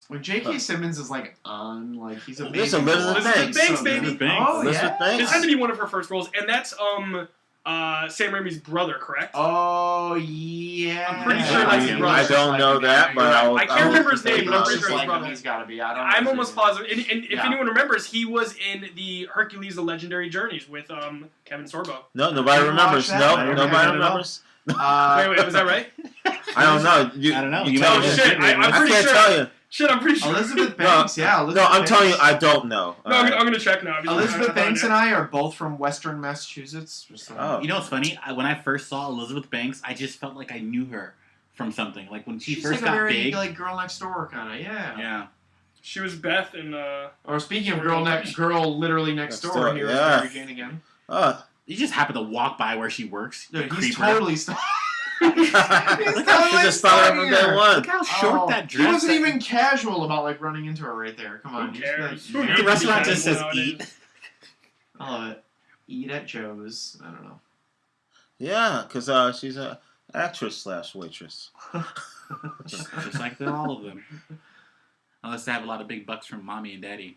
When J.K. Simmons is on, he's amazing. Listen, Elizabeth Banks, baby. Oh, Elizabeth Banks. This had to be one of her first roles, and that's Sam Raimi's brother, correct? Oh, yeah. I'm pretty sure that's his brother. I don't know that, but I can't remember his name, but I'm pretty sure it's his brother. He's got to be. I don't know. I'm almost positive. And if anyone remembers, he was in the Hercules: The Legendary Journeys with Kevin Sorbo. No, nobody remembers. No, nobody remembers. Wait, was that right? I don't know. I don't know. You tell me. Shit, I'm pretty I can't sure. tell you. Shit, I'm pretty sure. Elizabeth Banks, Elizabeth I'm Banks. telling you, I don't know. No, I'm going to check now. Elizabeth Banks and I are both from Western Massachusetts. Oh. You know what's funny? When I first saw Elizabeth Banks, I just felt like I knew her from something. Like when she first got very, big. Girl Next Door kind of, Yeah. She was Beth in... Or speaking of girl literally next door, here's Mary Jane again. You just happen to walk by where she works. Dude, he's totally stuck. She just thought of day one. Look how short that dress. He wasn't even casual about running into her right there. Come on, Who cares? The restaurant just says eat. I love it. Eat at Joe's. I don't know. Yeah, because she's an actress / waitress. just like all of them. Unless they have a lot of big bucks from mommy and daddy,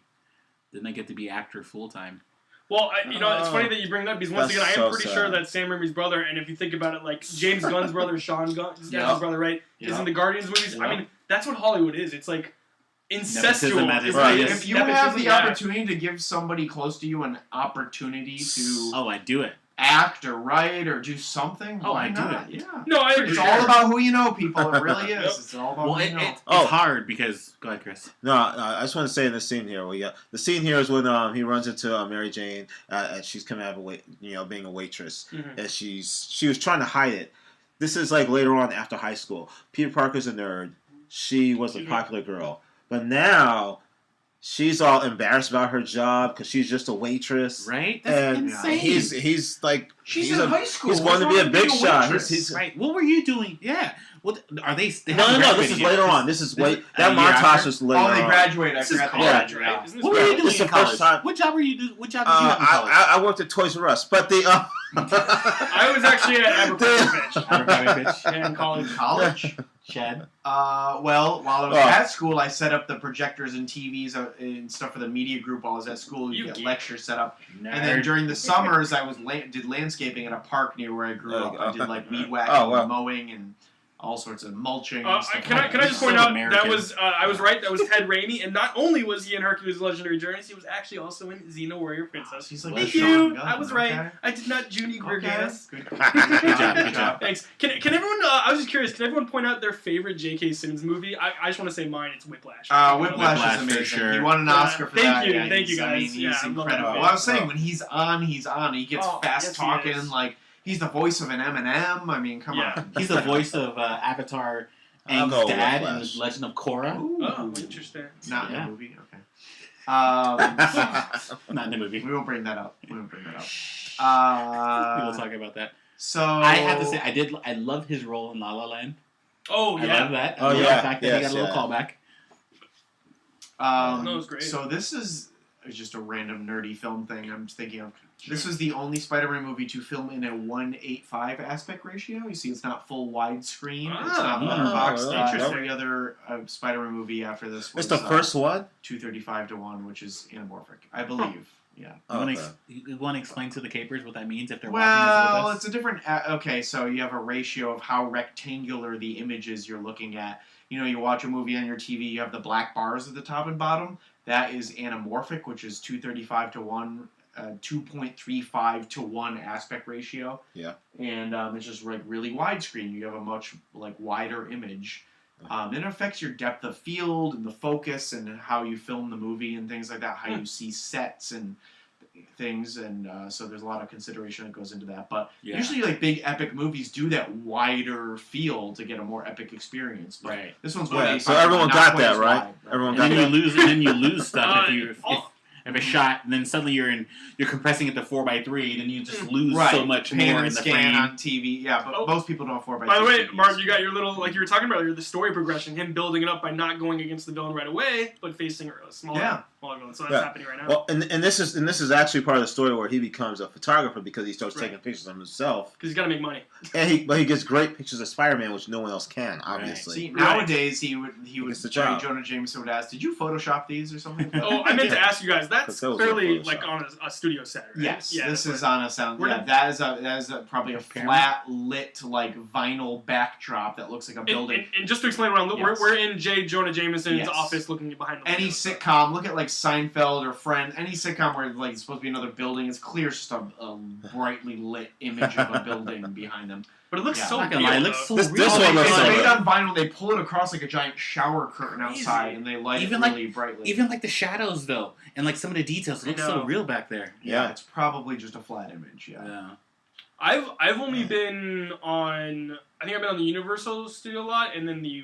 then they get to be actor full time. Well, it's funny that you bring that up because once again, I am pretty sure that Sam Raimi's brother, and if you think about it, James Gunn's brother, Sean Gunn's brother, right, is in the Guardians movies. Yep. I mean, that's what Hollywood is. It's like incestual. If you have the opportunity to give somebody close to you an opportunity to I do it. Act or write or do something. I not? do it. Yeah. No, it's all about who you know, people. It really is. It's all about who you know. It's hard because... Go ahead, Chris. No, I just want to say in the scene here. The scene here is when he runs into Mary Jane and she's coming out of being a waitress, and she was trying to hide it. This is later on after high school. Peter Parker's a nerd. She was a popular girl, but now she's all embarrassed about her job because she's just a waitress. Right? That's insane. He's she's in high school. He's going to be a big shot. Right. What were you doing? Yeah. What are they? No. This is later on. This is that montage is later on. Oh, they graduate. I forgot they graduate. Right? What were you doing in college? What job were you doing? What job did you have in college? I worked at Toys R Us, but I was actually at Abercrombie Fitch in college. Chad? While I was at school, I set up the projectors and TVs and stuff for the media group while I was at school. You get lectures set up. Nerd. And then during the summers, I did landscaping at a park near where I grew up. I did weed whacking and mowing and all sorts of mulching and stuff. Can I just point out that was I was right. That was Ted Raimi, and not only was he in Hercules: Legendary Journeys, he was actually also in Xena Warrior Princess. Thank you. I was right. I did not Junie Gregis. Good job. Thanks. Can everyone? I was just curious. Can everyone point out their favorite J.K. Simmons movie? I just want to say mine. It's Whiplash. Whiplash is amazing. Sure. He won an Oscar for that. Thank you, guys. I mean, he's incredible. Well, I was saying when he's on. He gets fast talking He's the voice of an Eminem. I mean, come on. He's the voice of Avatar Aang's dad in The Legend of Korra. Oh, interesting. Not in the movie? Okay. Not in the movie. We won't bring that up. We will talk about that. So I have to say, I love his role in La La Land. Oh, yeah. I love that. I love the fact that he got a little callback. That was great. So this is just a random nerdy film thing I'm thinking of. This was the only Spider-Man movie to film in a 1:8:5 aspect ratio. You see, it's not full widescreen. It's not letterboxed. Every other Spider-Man movie after this was it's the first one? 2:35:1, which is anamorphic, I believe. Yeah. You want to explain to the capers what that means if they're watching this with us? It's a different... okay, so you have a ratio of how rectangular the images you're looking at. You watch a movie on your TV, you have the black bars at the top and bottom. That is anamorphic, which is 2:35:1, 2.35:1 aspect ratio. Yeah. And it's just really widescreen. You have a much wider image. It affects your depth of field and the focus and how you film the movie and things like that, how you see sets and things, and so there's a lot of consideration that goes into that. But usually, big epic movies do that wider feel to get a more epic experience. But right. This one's so everyone got that, right? Everyone got that. Then you lose stuff if a shot, and then suddenly you're compressing it to 4:3, and then you just lose so much more in the frame on TV. Yeah, but most people don't have 4:3. By the way, Mark, you got your little you were talking about earlier, the story progression, him building it up by not going against the villain right away, but facing a smaller Smallville, so that's happening right now. Well, and this is actually part of the story where he becomes a photographer because he starts taking pictures of himself. Because he's got to make money. And he gets great pictures of Spider-Man, which no one else can, obviously. See, nowadays he would Joe Jonah Jameson would ask, "Did you Photoshop these or something?" Oh, I meant to ask you guys. That's fairly like on a studio set, right? Yes, yeah, this is on a sound. Yeah, that is probably a flat lit like vinyl backdrop that looks like a building. And just to explain what we're in J. Jonah Jameson's office, looking behind the any sitcom. Look at like Seinfeld or Friends. Any sitcom where like it's supposed to be another building, it's clear, just a brightly lit image of a building behind them. But it looks so real. It looks so real. This one looks it's so made real. on vinyl. They pull it across like a giant shower curtain outside, and they light it really brightly. Even like the shadows, though, and like some of the details, it looks so real back there. Yeah, it's probably just a flat image. Yeah. I've only been on. I think I've been on the Universal Studio lot, and then the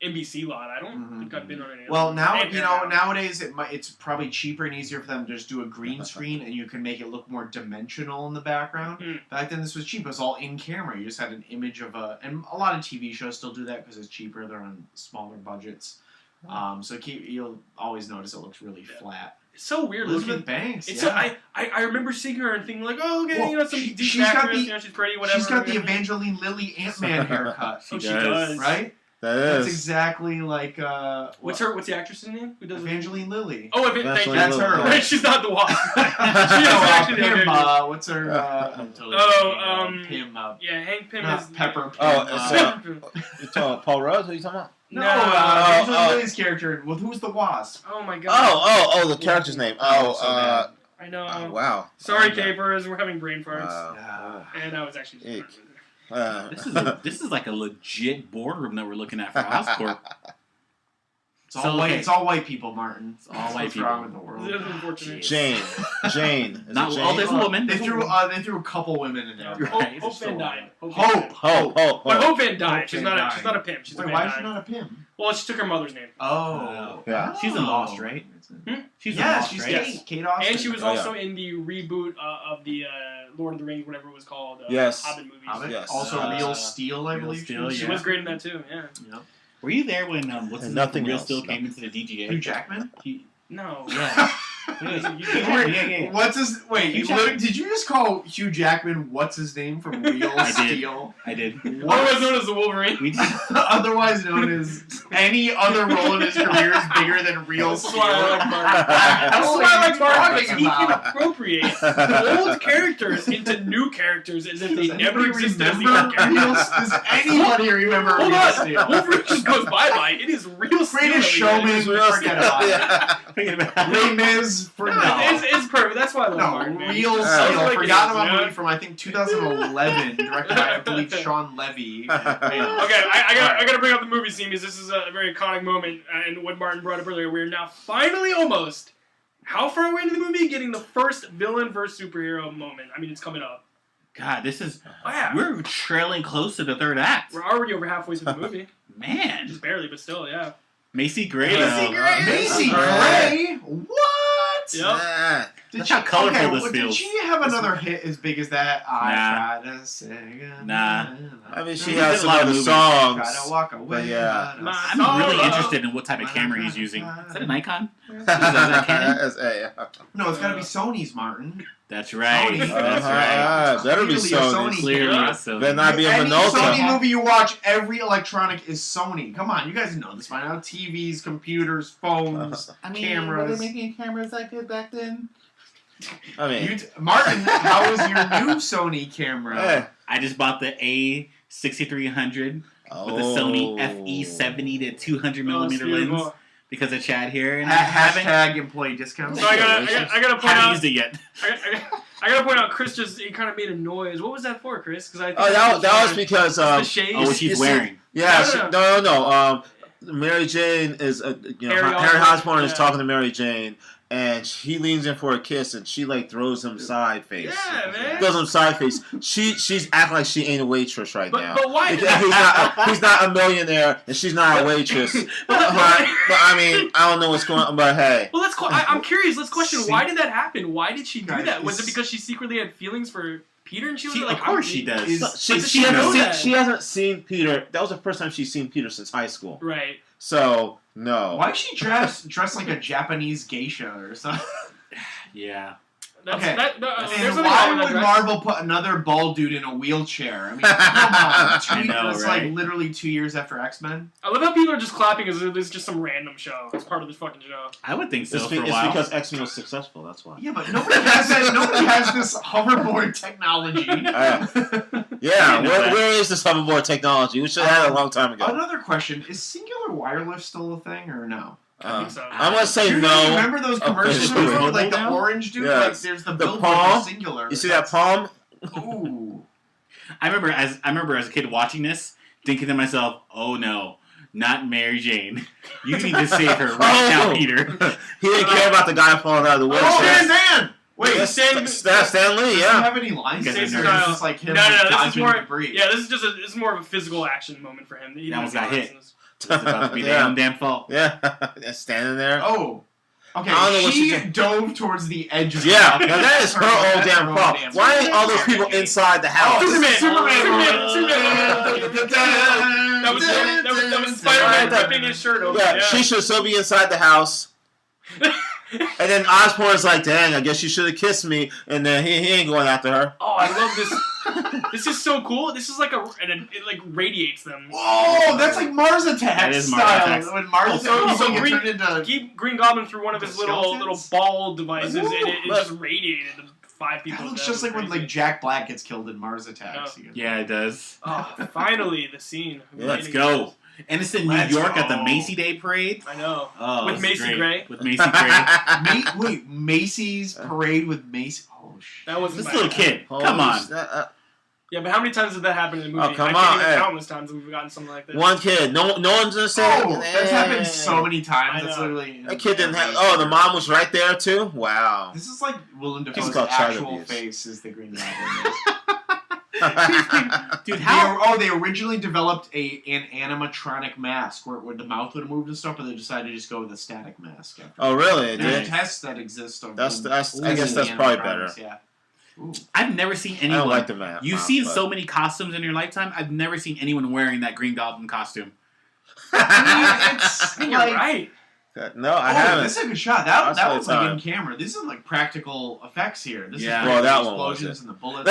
NBC lot. I don't think I've been on any. Well, now nowadays it's probably cheaper and easier for them to just do a green screen, and you can make it look more dimensional in the background. Back then, this was cheap. It was all in camera. You just had an image of and a lot of TV shows still do that because it's cheaper. They're on smaller budgets. So you'll always notice it looks really flat. It's so weird. Elizabeth Banks. It's I remember seeing her and thinking like, oh, okay, some deep actress, she's pretty, whatever. She's got the Evangeline Lilly Ant-Man haircut. She does. Right? That's exactly like what's the actress's name? Who does Evangeline Lilly. Oh, thank you. That's her. Right, she's not the Wasp. She is actually Pym. What's her? Pym. Yeah, Hank Pym not is Pepper. Pym. Paul Rudd. Who are you talking about? No, Evangeline Lilly's character. Well, who's the Wasp? Oh my god. Oh, the character's name. I know. Wow. Sorry, capers. We're having brain farts. And I was actually. This is like a legit boardroom that we're looking at for Oscorp. It's all white people, Martin. It's all white people. Wrong with the world? Unfortunate. Jane. Is Not it Jane? all. There's a woman. They threw a couple women in there. Right. Hope Van Dyne. Hope. But Hope Van Dyne. She's not a pimp. She's why is she not a pimp? Well, she took her mother's name. Oh. Yeah. She's in Lost, right? She's Kate. Kate Austin. And she was also in the reboot of the Lord of the Rings, whatever it was called. Yes. Hobbit movies. Yes. Also Real Steel, I believe. She was great in that too. Yeah. Were you there when what's his name? Real Steel came into the DGA? Hugh Jackman? No. Yeah. What's his? Wait, did you just call Hugh Jackman? What's his name from Real Steel? I did. Otherwise known as the Wolverine. Otherwise known as any other role in his career is bigger than Real Steel. That's why I like Marvel. He can appropriate old characters into new characters as if they never existed as the old characters. Does anybody remember Real Steel? Wolverine just goes bye-bye. It is Real Steel. Greatest Showman. Forget about it. Les Mis. It's perfect. That's why I love Martin. Real Steel. Forgot about a movie from I think 2011, directed by I believe Sean Levy. Okay, I gotta bring up the movie scene because this is a very iconic moment, and what Martin brought up earlier. We're now finally almost how far away into the movie getting the first villain versus superhero moment. I mean, it's coming up. God, this is. Oh yeah, we're trailing close to the third act. We're already over halfway through the movie. Man, just barely, but still, yeah. Macy Gray. Macy Gray. What? Yep. That's how colorful this feels. Did she have another hit as big as that? I try to sing. Nah. I mean, she has some other songs. Try to walk away. But yeah. I'm really interested in what type of camera he's using. Is that a Nikon? Is that Canon? No, it's got to be Sony's, Martin. That's right. Sony. That's right. Better be Sony. Clearly Sony. Better not be a Minolta. Any Sony movie you watch, every electronic is Sony. Come on, you guys know this by now. TVs, computers, phones, cameras. Were they making cameras that good back then? I mean, Martin, how was your new Sony camera? I just bought the A6300 with the Sony FE70 to 200 millimeter lens because of Chad here. And hashtag employee discount. So I gotta point out. Haven't used it yet. I gotta point out, Chris he kind of made a noise. What was that for, Chris? Because that was because the shades. What she's wearing. Yeah, no. Mary Jane is Harry Osborn is talking to Mary Jane. And he leans in for a kiss, and she throws him side face. Yeah, man. Throws him side face. She's acting like she ain't a waitress right now. But why? He's not a millionaire, and she's not a waitress. but I mean, I don't know what's going on. But hey. Well, I'm curious. Let's question why did that happen? Why did she do that? Was it because she secretly had feelings for Peter, and she was like, "Of course she does." She hasn't seen Peter. That was the first time she's seen Peter since high school. Right. So No. Why is she dressed like a Japanese geisha or something? Yeah. Okay. There's And why would Marvel put another bald dude in a wheelchair? I mean, come on. It's like literally 2 years after X-Men. I love how people are just clapping as if this is just some random show. It's part of this fucking show. I would think so for a It's while. because X-Men was successful, that's why. Yeah, but nobody has that. Nobody has this hoverboard technology. Yeah, where is this hoverboard technology? We should have had it a long time ago. Another question: is singular wireless still a thing or no? I think so. I'm gonna say You no. remember those commercials? Okay. Like the orange dude? Yeah. Like there's the billboard palm. for singular. You see that palm? Ooh. I remember as a kid watching this, thinking to myself, "Oh no, not Mary Jane! You need to save her right now, Peter." He didn't care about the guy falling out of the wheelchair. Oh, Dan! Wait, yeah, Stan Lee, does he yeah. have any lines? Stan Or is this just like him No, this is dodging more. debris? Yeah, this is more of a physical action moment for him. He That one's got hit. lines. It's about to be their own damn fault. Yeah, standing there. Oh. Okay, I don't know what she she did. dove towards the edge of Yeah, the now that is her own damn fault. Why ain't all those people inside the house? Superman! That was Spider-Man ripping his shirt open. Yeah, she should still be inside the house. And then Osborn's like, dang, I guess you should have kissed me. And then he ain't going after her. Oh, I love this. This is so cool. This is like it like radiates them. Whoa, that's like Mars Attacks That is Mars style. Attacks. When Mars So keep Green Goblin threw one of his little skeletons? ball devices, and it Look. just radiated the 5 people. That looks dead. just like when Crazy. Jack Black gets killed in Mars Attacks. No. Yeah, it does. Oh, finally the scene. Yeah, Let's go. And it's in New Let's York at the go. Macy Day Parade. I know. Oh, With it's Macy great. Gray? With Macy Gray. Wait, Macy's parade with Macy. Oh shit. That was This little kid. Holy Come on. Yeah, but how many times did that happen in the movie? Oh, come I can't on, even hey. count how times we've gotten something like this. One kid. No one's gonna say Oh, that's happened so many times. I That's know. literally. That kid didn't have. Oh, the mom was right there too. Wow. This is like Willem He's Dafoe's called child actual abuse. face is the Green Goblin. Dude, how? They originally developed an animatronic mask where the mouth would have moved and stuff, but they decided to just go with a static mask. After Oh, really? It There's did? tests that exist. Of That's- them that's- I guess using that's probably animatronics, better. Yeah. Ooh. I've never seen I anyone. don't like the map. You've seen so many costumes in your lifetime. I've never seen anyone wearing that Green Goblin costume. I mean, it's I think you're like, right. No, I haven't. This is a good shot. That's That my was like time. in camera. This is like practical effects here. This Yeah. is Well, like that the one was explosions it. and the bullets.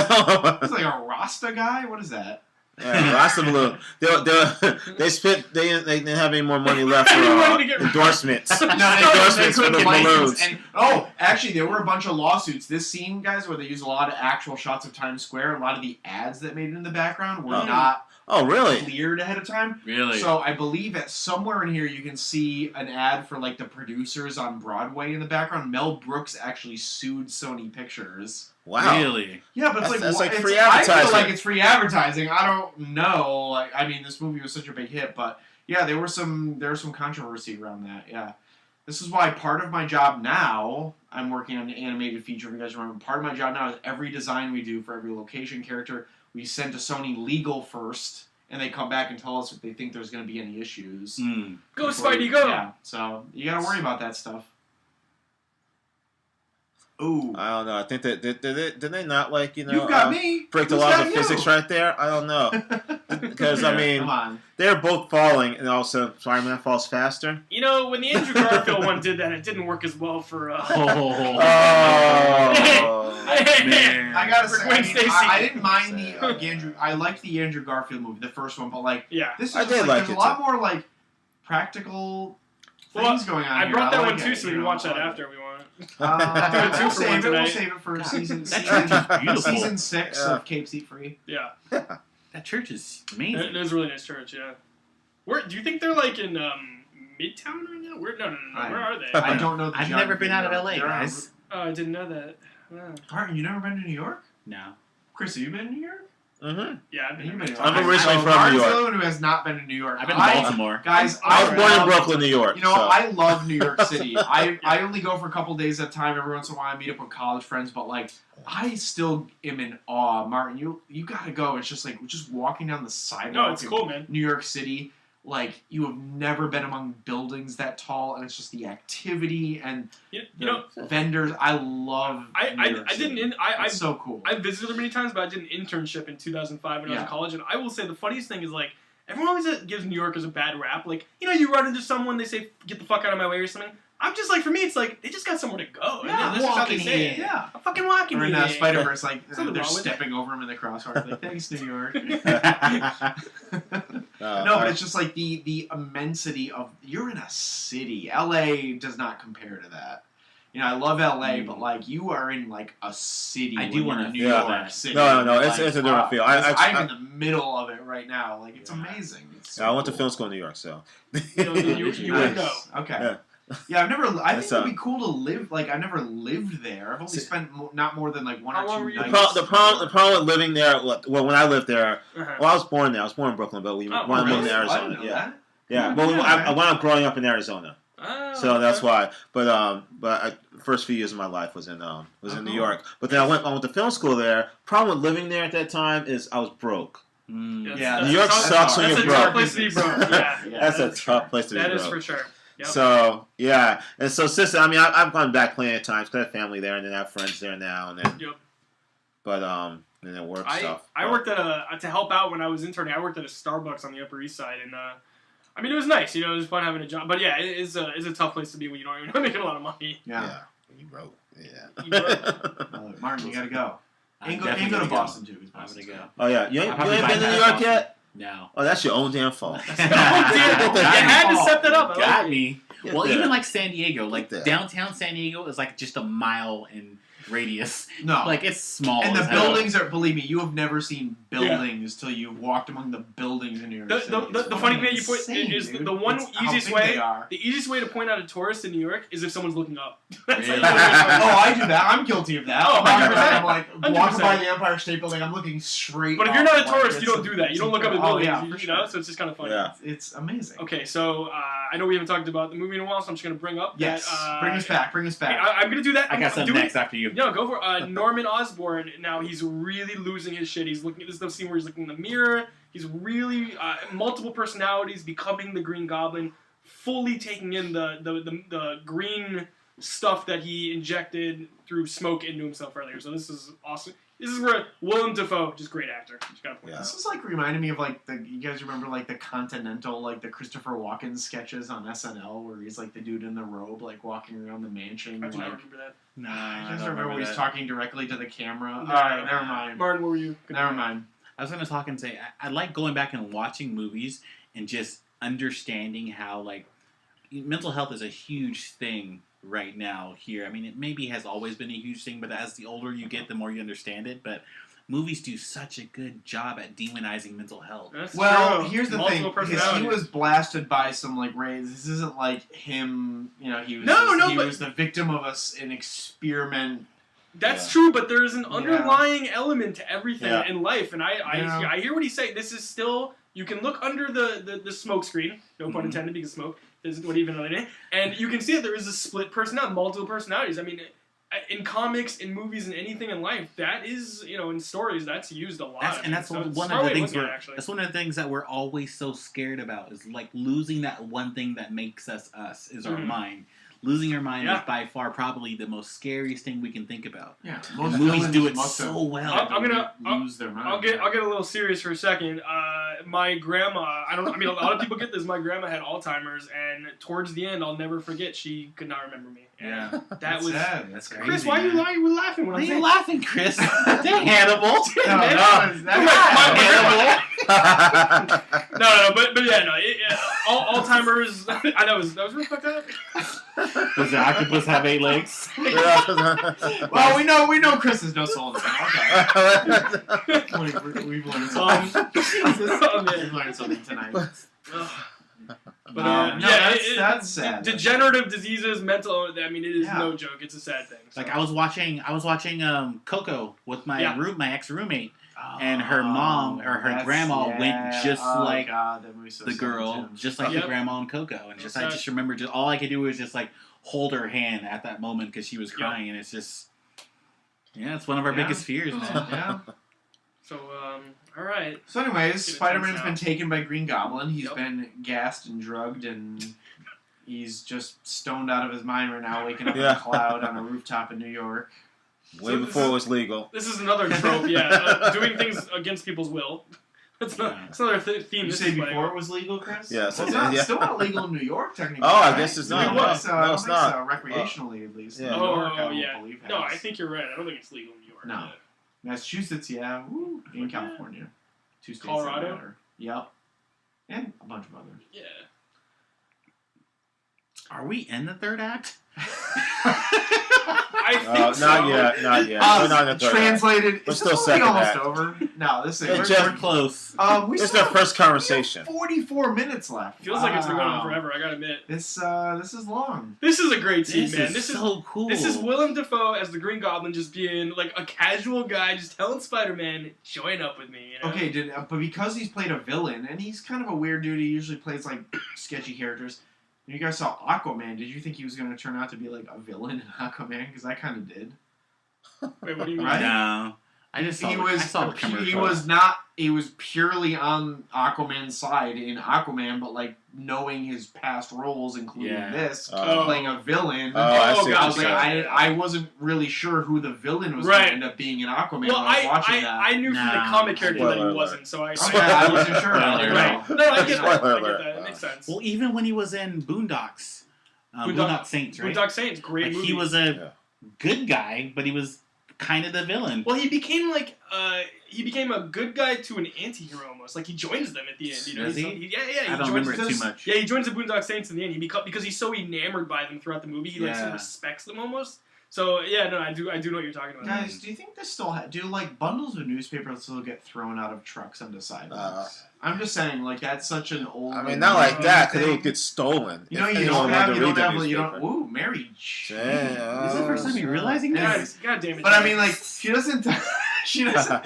It's like a Rasta guy. What is that? Yeah, Rasta Balloon. They spit. They didn't have any more money left They wanted for to get- endorsements. No, Endorsements for the balloons. Actually, there were a bunch of lawsuits. This scene, guys, where they use a lot of actual shots of Times Square, a lot of the ads that made it in the background were not Oh, really? cleared ahead of time. Really? So I believe that somewhere in here you can see an ad for like the producers on Broadway in the background. Mel Brooks actually sued Sony Pictures. Wow. Really? Yeah, but That's like it's- free I advertising. feel like it's free advertising. I don't know. Like, I mean, this movie was such a big hit, but yeah, there was some controversy around that. Yeah, this is why part of my job now, I'm working on an animated feature. If you guys remember, part of my job now is every design we do for every location character, we send to Sony legal first, and they come back and tell us if they think there's going to be any issues. Go, Before Spidey, go! Yeah, so you got to worry about that stuff. Ooh. I don't know. I think that did they not like You've got me. break the Who's laws got of you? physics right there? I don't know because I mean Come on. they're both falling, and also Spider-Man falls faster. You know, when the Andrew Garfield one did that, it didn't work as well for. Oh, Man. I gotta For say, Gwen I, mean, Stacy. I didn't mind the Andrew. I liked the Andrew Garfield movie, the first one, but like Yeah. this is I just, did like there's it, a lot too. more like practical Well, things going on. I here. brought that like one too, it, so we you can know, watch that like- after we want. Do a two We'll for one save it. We'll tonight. save it for season That church is beautiful. season 6 Yeah. of Cape Seat Free. Yeah. That church is It amazing. is a really nice church, yeah. Where do you think they're like in Midtown right now? No. Where are they? I don't know. The I've never been out of LA, They're on- guys. Oh, I didn't know that. Wow. Martin, you never been to New York? No. Chris, have you been to New York? Mm-hmm. Yeah, I've been. You've been to I'm New York. originally So from New Martin's York. the only one who has not been to New York. I've been to Baltimore. Guys, I was born in love- Brooklyn, New York. You know, so. I love New York City. I only go for a couple days at a time. Every once in a while, I meet up with college friends. But like, I still am in awe. Martin, you gotta go. It's just like just walking down the sidewalk. No, it's in cool, man. New York City. Like you have never been among buildings that tall, and it's just the activity and You the know, vendors. I love. New York I City. didn't. It's so cool. I visited there many times, but I did an internship in 2005 when I was Yeah. in college, and I will say the funniest thing is like everyone always gives New Yorkers a bad rap. Like, you run into someone, they say, "Get the fuck out of my way" or something. I'm just like, for me, it's like they just got somewhere to go. Yeah, that's just how they say it. Yeah, I'm fucking walking. Or in here. Spider-Verse, like Something they're wrong with stepping over him in the crosswalk. Like, thanks, New York. No, No, but it's just like the immensity of you're in a city. LA does not compare to that. I love LA, but like you are in like a city. I do want to New feel York that. City. No, it's Like, a different feel. I'm in the middle of it right now. Like it's amazing. It's so I went to cool. film school in New York, so You would know. Okay. Yeah, I've never. I think It's, it would be cool to live. Like I've never lived there. I've only spent not more than like one How or long two were you- nights. the problem with living there. Well, when I lived there, Uh-huh. well, I was born there. I was born in Brooklyn, but we Oh, wanted to move really? to I Arizona. didn't know Yeah, that. yeah. Yeah, Well, yeah, I wound up growing up in Arizona, Oh, so that's okay. why. But first few years of my life was in New cool. York. But then I went to film school there. Problem with living there at that time is I was broke. Yeah, New York sucks when that's you're a tough broke. place to be broke. Yeah, That's a tough place to be that broke. is for sure. Yep. So yeah, and so sister, I mean, I've gone back plenty of times because I have family there, and then I have friends there now, and then Yep. but and then work stuff. I worked at to help out when I was interning. I worked at a Starbucks on the Upper East Side, and I mean it was nice. It was fun having a job. But yeah, it's a tough place to be when you're not making a lot of money. Yeah. You broke. Yeah. You broke. Martin, you gotta go. I'm Ain't go definitely to gonna Boston too. I'm gonna go. Oh yeah, you ain't I'll probably been to bypass New York Boston. yet? No. Oh, that's your own damn fault. Oh, damn. You had to set that up. I like Got it. me. Get Well, there. even like San Diego, like Get there. downtown San Diego is like just a mile in radius. No. Like it's small. And the as hell. buildings are, believe me, you have never seen buildings till you walked among the buildings in New York City. The funny thing you point is the one easiest way. The easiest way to point out a tourist in New York is if someone's looking up. That's Really? like, Oh, I do that. I'm guilty of that. Oh, 100%. I'm like 100%. walking by the Empire State Building. I'm looking straight. But if you're up, not a like, tourist, you don't do that. You don't look up at Oh, buildings. yeah, you for know, sure. so it's just kind of funny. Yeah. It's amazing. Okay, so I know we haven't talked about the movie in a while, so I'm just going to bring up Yes. that. Bring us back. Bring us back. I'm going to do that. I got I'm something doing- next after you. No, go for it. Norman Osborn. Now he's really losing his shit. He's looking. This is the scene where he's looking in the mirror. He's really multiple personalities, becoming the Green Goblin, fully taking in the green stuff that he injected through smoke into himself earlier. So this is awesome. This is where Willem Dafoe, just great actor. Just gotta point Yeah. that This out. is like reminding me of like you guys remember like the Continental, like the Christopher Walken sketches on SNL where he's like the dude in the robe like walking around the mansion. I do not Like, remember that. No, I just remember when he's talking directly to the camera. No. Alright, never mind. Martin, what were you? Never mind. I was gonna talk and say I like going back and watching movies and just understanding how like mental health is a huge thing right now here. I mean, it maybe has always been a huge thing, but as the older you get, the more you understand it. But movies do such a good job at demonizing mental health. That's Well, true. here's the Multiple thing: because he personalities. was blasted by some like rays. This isn't like him. You know, he was No, he but- was the victim of an experiment. That's Yeah. true, but there's an Yeah. underlying element to everything Yeah. in life, and Yeah. I hear what he's saying. This is still, you can look under the smoke screen, no pun intended, because smoke isn't what even really, and you can see that there is a split personality, multiple personalities. I mean, in comics, in movies, in anything in life, that is, in stories, that's used a lot. That's So it's one smart of way the things looking at it, actually. that's one of the things that we're always so scared about is like losing that one thing that makes us us is our Mhm. mind. Losing our mind Yeah. is by far probably the most scariest thing we can think about. Yeah, And movies do it so well. I'm gonna- lose their mind. I'll get a little serious for a second. My grandma, a lot of people get this. My grandma had Alzheimer's, and towards the end, I'll never forget, she could not remember me. And Yeah. that That's was sad. That's Chris. crazy, Why are you man. laughing when Why I'm are you saying? laughing, Chris? Dang, Hannibal. No, That's Hannibal. No, but yeah, no. Alzheimer's. I know that was real fucked up. Does the octopus have 8 legs? Well, we know Chris has no soul in him. Okay. We've learned something. We've learned something tonight. But No, that's sad. Degenerative diseases, mental. I mean, it is Yeah. no joke. It's a sad thing. So. Like I was watching Coco with my Yeah. my ex roommate, and her mom or her grandma went just like God, that movie's so the sad, girl, too. just like Yep. the grandma in Coco, and It's I just remember all I could do was just like hold her hand at that moment because she was crying, and it's just it's one of our Yeah. biggest fears, man. Yeah. So, all right. So, anyways, Get a Spider-Man's sense been now. taken by Green Goblin. He's Yep. been gassed and drugged, and he's just stoned out of his mind right now, waking up in Yeah. a cloud on a rooftop in New York. Way before it was legal. This is another trope, doing things against people's will. That's another theme. You this say is before playing. it was legal, Chris? Yeah, Well, it's still not legal in New York, technically. Oh, I right? guess it's I not. mean, No, it's it's not. recreationally, at least. Yeah. New York, I Oh, don't yeah. believe No, I has. think you're right. I don't think it's legal in New York. No. Yeah. Massachusetts, yeah. Woo. In Yeah. California. 2 states. Colorado? That matter. Yep. And a bunch of others. Yeah. Are we in the third act? I think so. Not yet. We're not in the third act. Translated. We're Is still this movie second almost act. over? No, this is. It We're, just- we're close. We It's still their first conversation. have 44 minutes left. Feels like it's been going on Wow. forever. I gotta admit. This is long. This is a great scene, This man. is This is so cool. This is Willem Dafoe as the Green Goblin, just being like a casual guy, just telling Spider-Man, "Join up with me." You know? Okay, but because he's played a villain and he's kind of a weird dude, he usually plays like sketchy characters. When you guys saw Aquaman, did you think he was going to turn out to be like a villain in Aquaman? Because I kind of did. Wait, what do you mean? Right? No. I just saw, I saw the commercial. He was not. He was purely on Aquaman's side in Aquaman, but like knowing his past roles, including Yeah. this, Oh. playing a villain. Oh, I see. I was like, gotcha. I wasn't really sure who the villain was going Right. to end up being in Aquaman Well, when I was watching that. I knew from the Nah. comic character that he Spoiler wasn't, so I. Okay, I wasn't sure. Spoiler Right. No. No, I get that. Spoiler I get alert. that. It makes sense. Well, even when he was in Boondocks, Boondock Saints, right? Boondock Saints, great Like, movie. he was a good guy, but he was kind of the villain. Well, he became like he became a good guy to an anti-hero almost. Like he joins them at the end. You know? Does he? Yeah. He I don't joins remember it them. too much. Yeah, he joins the Boondock Saints in the end. Because he's so enamored by them throughout the movie, he like sort of Yeah. respects them almost. So yeah, no, I do know what you're talking about. Guys, do you think this still do like bundles of newspaper still get thrown out of trucks onto sidewalks? I'm just saying, like that's such an old. I mean, not like that, because it would get stolen. You know, if you anyone don't wanted have, to you don't read the have, you don't. newspaper. Ooh, marriage. Damn. This is the first time you're realizing this? Anyways, God damn it. but I Jack. mean, like she doesn't. She doesn't.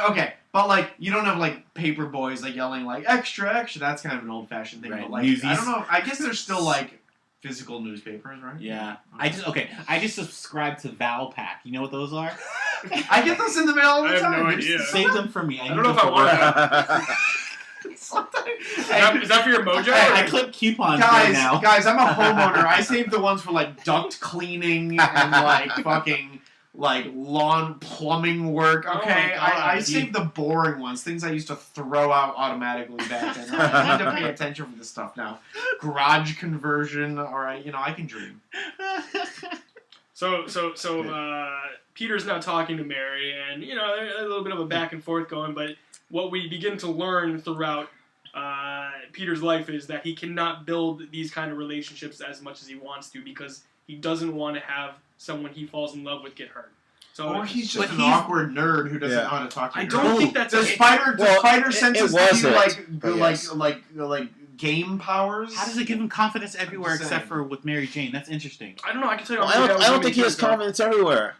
Okay, but like you don't have like paper boys like yelling like extra extra. That's kind of an old fashioned thing. Right, But like Newsies. I don't know. I guess there's still like physical newspapers, right? Yeah. I just subscribe to Valpak. You know what those are? I get those in the mail all the I have time. no There's idea. Save them for me. I don't know if I want that. sometimes- Is that for your mojo? I clip coupons right now. Guys, I'm a homeowner. I save the ones for like duct cleaning and like fucking like lawn plumbing work. Oh Okay, my God. I save the boring ones, things I used to throw out automatically back then. I need to pay attention for this stuff now. Garage conversion. All right, I can dream. So Peter's now talking to Mary, and there's a little bit of a back and forth going. But what we begin to learn throughout Peter's life is that he cannot build these kind of relationships as much as he wants to because he doesn't want to have someone he falls in love with get hurt. So, Or he's just but an he's- awkward nerd who doesn't Yeah. know how to talk to I girls. don't think that's Does a- Spider Well, senses it give you wasn't, but yes. like game powers? How does it give him confidence everywhere just except saying. for with Mary Jane? That's interesting. I don't know. I can tell you. Well, how I don't think he has confidence everywhere.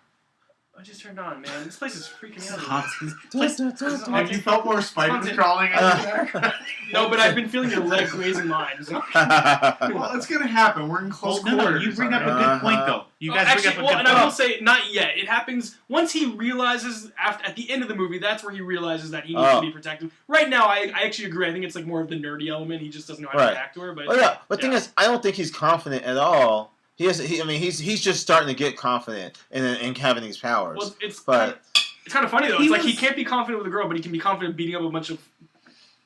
I just turned on, man. This place is freaking me out. Have you felt more spiders crawling on your back? No, but I've been feeling your leg grazing mine. Well, it's gonna happen. We're in close No, quarters. you bring up a alright? good point, though. You guys Actually, bring up a good and I will point. say, not yet. It happens once he realizes at the end of the movie. That's where he realizes that he needs to be protected. Right now, I actually agree. I think it's like more of the nerdy element. He just doesn't know how to Right. react to her. But Well, yeah, but the thing is, I don't think he's confident at all. He's just starting to get confident in having these powers. well, it's but kind of funny though. He It's like he was- can't be confident with a girl, but he can be confident beating up a bunch of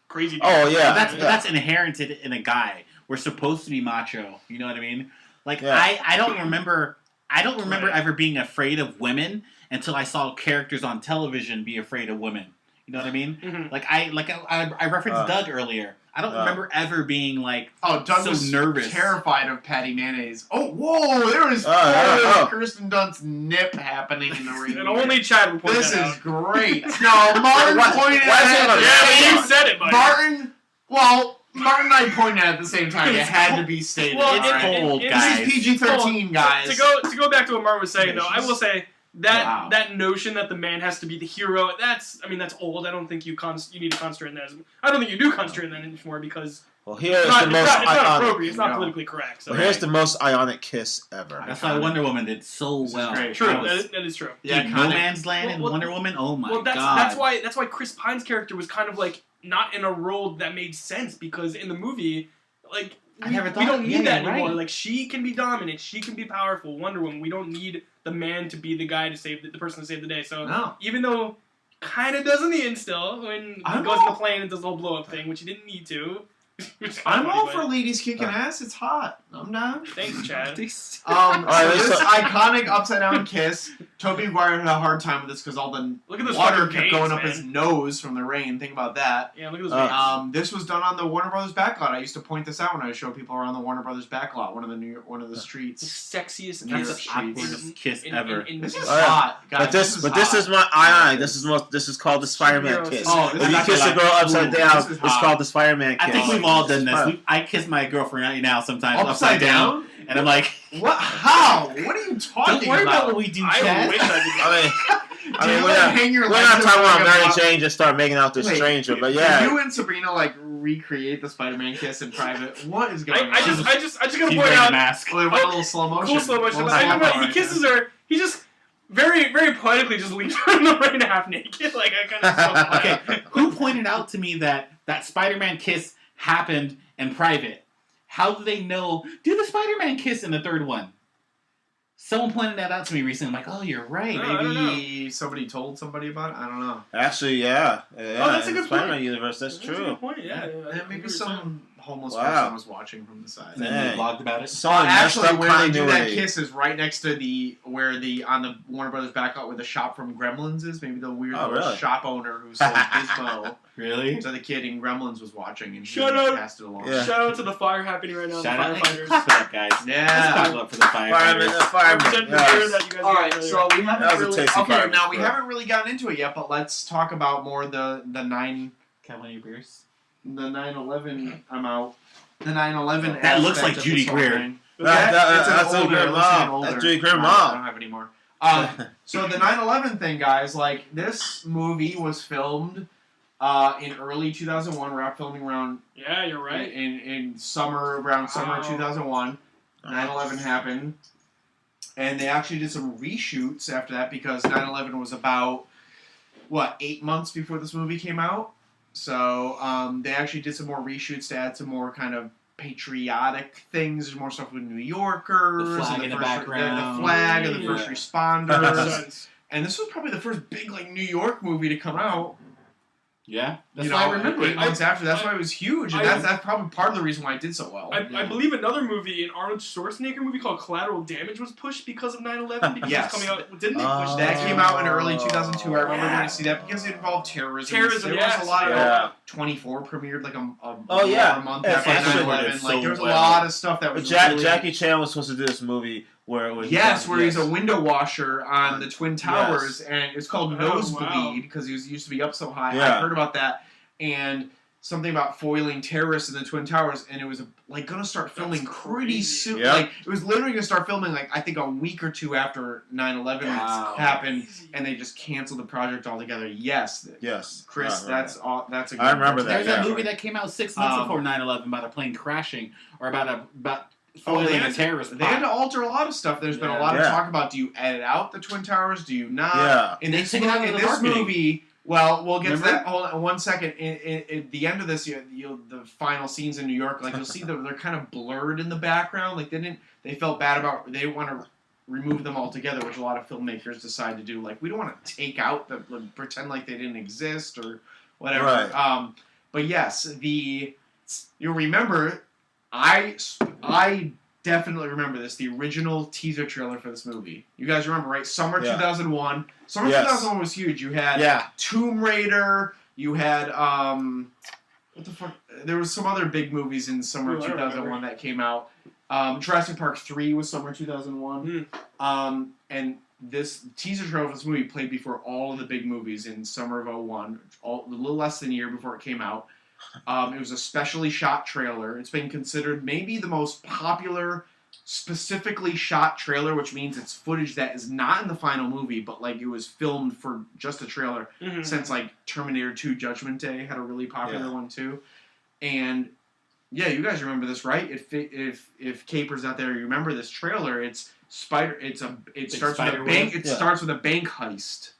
crazy. Oh, dudes. yeah. That's inherent in a guy. We're supposed to be macho. You know what I mean? Like Yeah. I don't remember Right. ever being afraid of women until I saw characters on television be afraid of women. You know what I mean? Mhm. Like I referenced Doug earlier. I don't remember ever being like Oh, Doug so was nervous. terrified of Patty Mayonnaise. Oh, whoa! There was Kirsten Dunst's nip happening in the ring. And only Chad would point This that is out. great. No, Martin pointed why is it at on it. a- Yeah, you said it, buddy. Martin and I pointed at it at the same time. It It's had cold. to be stated. Well, all right? cold, it- guys. This is PG-13, guys. To go back to what Martin was saying, though, I will say that Wow. that notion that the man has to be the hero, that's old. I don't think you need to concentrate on that. I don't think you do concentrate on that anymore because here's it's not, the most it's not ionic. appropriate. It's not No. politically correct. So. Well, here's the most ionic kiss ever. that's why Wonder Woman did so This is well. great. True, That was- that is true. Yeah, Dude, No Man's Land and Well, Wonder Woman. Oh my Well, god. that's why Chris Pine's character was kind of like not in a role that made sense because in the movie, like I never we thought- don't need yeah, that you're anymore. right. Like she can be dominant, she can be powerful. Wonder Woman. We don't need the man to be the guy to save the person to save the day. So No. even though kind of does in the end still when he I'm goes in all- the plane and does the whole blow up thing, which he didn't need to. I'm all for ladies kicking ass. It's hot. I'm down. Thanks, Chad. So Alright, this let's- iconic upside down kiss. Tobey Maguire had a hard time with this because all the Look at those water fucking kept going veins, up his man. nose from the rain. Think about that. Yeah, look at those veins. This was done on the Warner Brothers backlot. I used to point this out when I show people around the Warner Brothers backlot, one of the The streets. sexiest New York kiss streets. awkwardest kiss ever. This is Oh, yeah. hot, guys. This is my this is called the Spider-Man Superhero kiss. Oh, this If is you kiss a actually girl like- upside Ooh, down, this is it's hot. called the Spider-Man kiss. I think we've all done Spider- this. I kiss my girlfriend right now sometimes Upside down? and I'm like, What? How? What are you talking don't worry about about? what we do, I Chad. wish I I Do mean, you we're like not, hang your we're legs not up talking like about a Mary bo- Jane just start making out this Wait, stranger, but Did yeah. you and Sabrina like recreate the Spider-Man kiss in private? What is going on? I just gotta She's point wearing a out, mask. Oh, they went a little slow motion. cool slow motion. Little But I know slow-mo he right kisses there. her. He just very, very poetically just leaves her in the rain half naked. Like I kind of Okay, who pointed out to me that Spider-Man kiss happened in private? How do they know? Do the Spider-Man kiss in the third one? Someone pointed that out to me recently. I'm like, oh, you're right. No, I don't Maybe somebody told somebody about it. I don't know. Actually, yeah. that's a in good the Spider-Man point. universe, that's That's a true. good point. Yeah, And maybe some homeless Wow. person was watching from the side. And then Dang. they blogged about it. Solid Actually, messed up where they do that continuity. kiss is right next to on the Warner Brothers backlot where the shop from Gremlins is. Maybe the weird Oh, little really? shop owner who sold Gizmo Really? to the kid in Gremlins was watching and he Shout out. passed it along. Yeah. Shout out to the fire happening right now. Shout out. The Hey, firefighters. clap for that, guys. Let's Yeah. clap up for the Fireman, firefighters. fireman. Pretend to yes. hear that you guys All got right, earlier. so we That haven't was a really tasty okay. fireman, Now we bro. haven't really gotten into it yet, but let's talk about more the 9 Can I have one of your beers? the 9/11. I'm out. The 9/11. That looks aspect like of Judy this whole Greer. thing. That's a older, great it looks like an mom. older- That's Judy Greer I mom. don't have any more. So the 9/11 thing, guys, like this movie was filmed in early 2001. Wrapped filming around Yeah, you're right. in summer around summer Wow. 2001. 9/11 happened, and they actually did some reshoots after that because 9/11 was about 8 months before this movie came out. So they actually did some more reshoots to add some more kind of patriotic things. There's more stuff with New Yorkers, The flag and in the first, background. the flag of the Yeah. first responders. Sense. And this was probably the first big New York movie to come out. Yeah, that's you why know, I remember 8 it. months after. That's why it was huge, and I- that's probably part of the reason why it did so well. I believe another movie, an Arnold Schwarzenegger movie called Collateral Damage, was pushed because of 9/11. Because Yes. it was coming out. Didn't they push That that? came out in early 2002. I remember Yeah. going to see that because it involved terrorism. Terrorism, There yes. was a lot of Yeah. 24 premiered like a Oh, yeah. month Yeah, after it's 9/11. actually- Like there was so a lot of stuff that But was really... Jackie Chan was supposed to do this movie where it was Yes, where he's a window washer on the Twin Towers, Yes. and it's called Oh, wow. Nosebleed because he used to be up so high. Yeah. I heard about that, and something about foiling terrorists in the Twin Towers, and it was going to start filming That's pretty crazy. soon. Yeah. Like it was literally going to start filming I think a week or two after 9/11 Wow. happened, and they just canceled the project altogether. Yes, Yes. Chris, I remember that's all. That's a good I remember that's a that, There's good a yeah. movie that came out 6 months Um, before 9/11 about a plane crashing or about they foiling had a terrorist They had to plot. alter a lot of stuff. There's been a Yeah. lot of Yeah. talk about do you edit out the Twin Towers? Do you not? Yeah. In They this, took it out of in the this marketing. movie, well, we'll get Remember? to that. Hold on 1 second. In the end of this, the final scenes in New York, you'll see they're kind of blurred in the background. They felt bad about. They didn't want to remove them altogether, which a lot of filmmakers decide to do. We don't want to take out pretend like they didn't exist or whatever. Right. But yes, you'll remember. I definitely remember this. The original teaser trailer for this movie. You guys remember, right? Summer Yeah. 2001. Summer Yes. 2001 was huge. You had Yeah. Tomb Raider. You had what the fuck? There was some other big movies in summer Ooh, I don't 2001 that came out. Jurassic Park 3 was summer 2001. And this teaser trailer for this movie played before all of the big movies in summer of 01, a little less than a year before it came out. It was a specially shot trailer. It's been considered maybe the most popular specifically shot trailer, which means it's footage that is not in the final movie, but it was filmed for just a trailer Mhm. since Terminator 2 Judgment Day had a really popular one too. And yeah, you guys remember this, right? If Capers out there, you remember this trailer, it starts with a bank. It starts with a bank heist.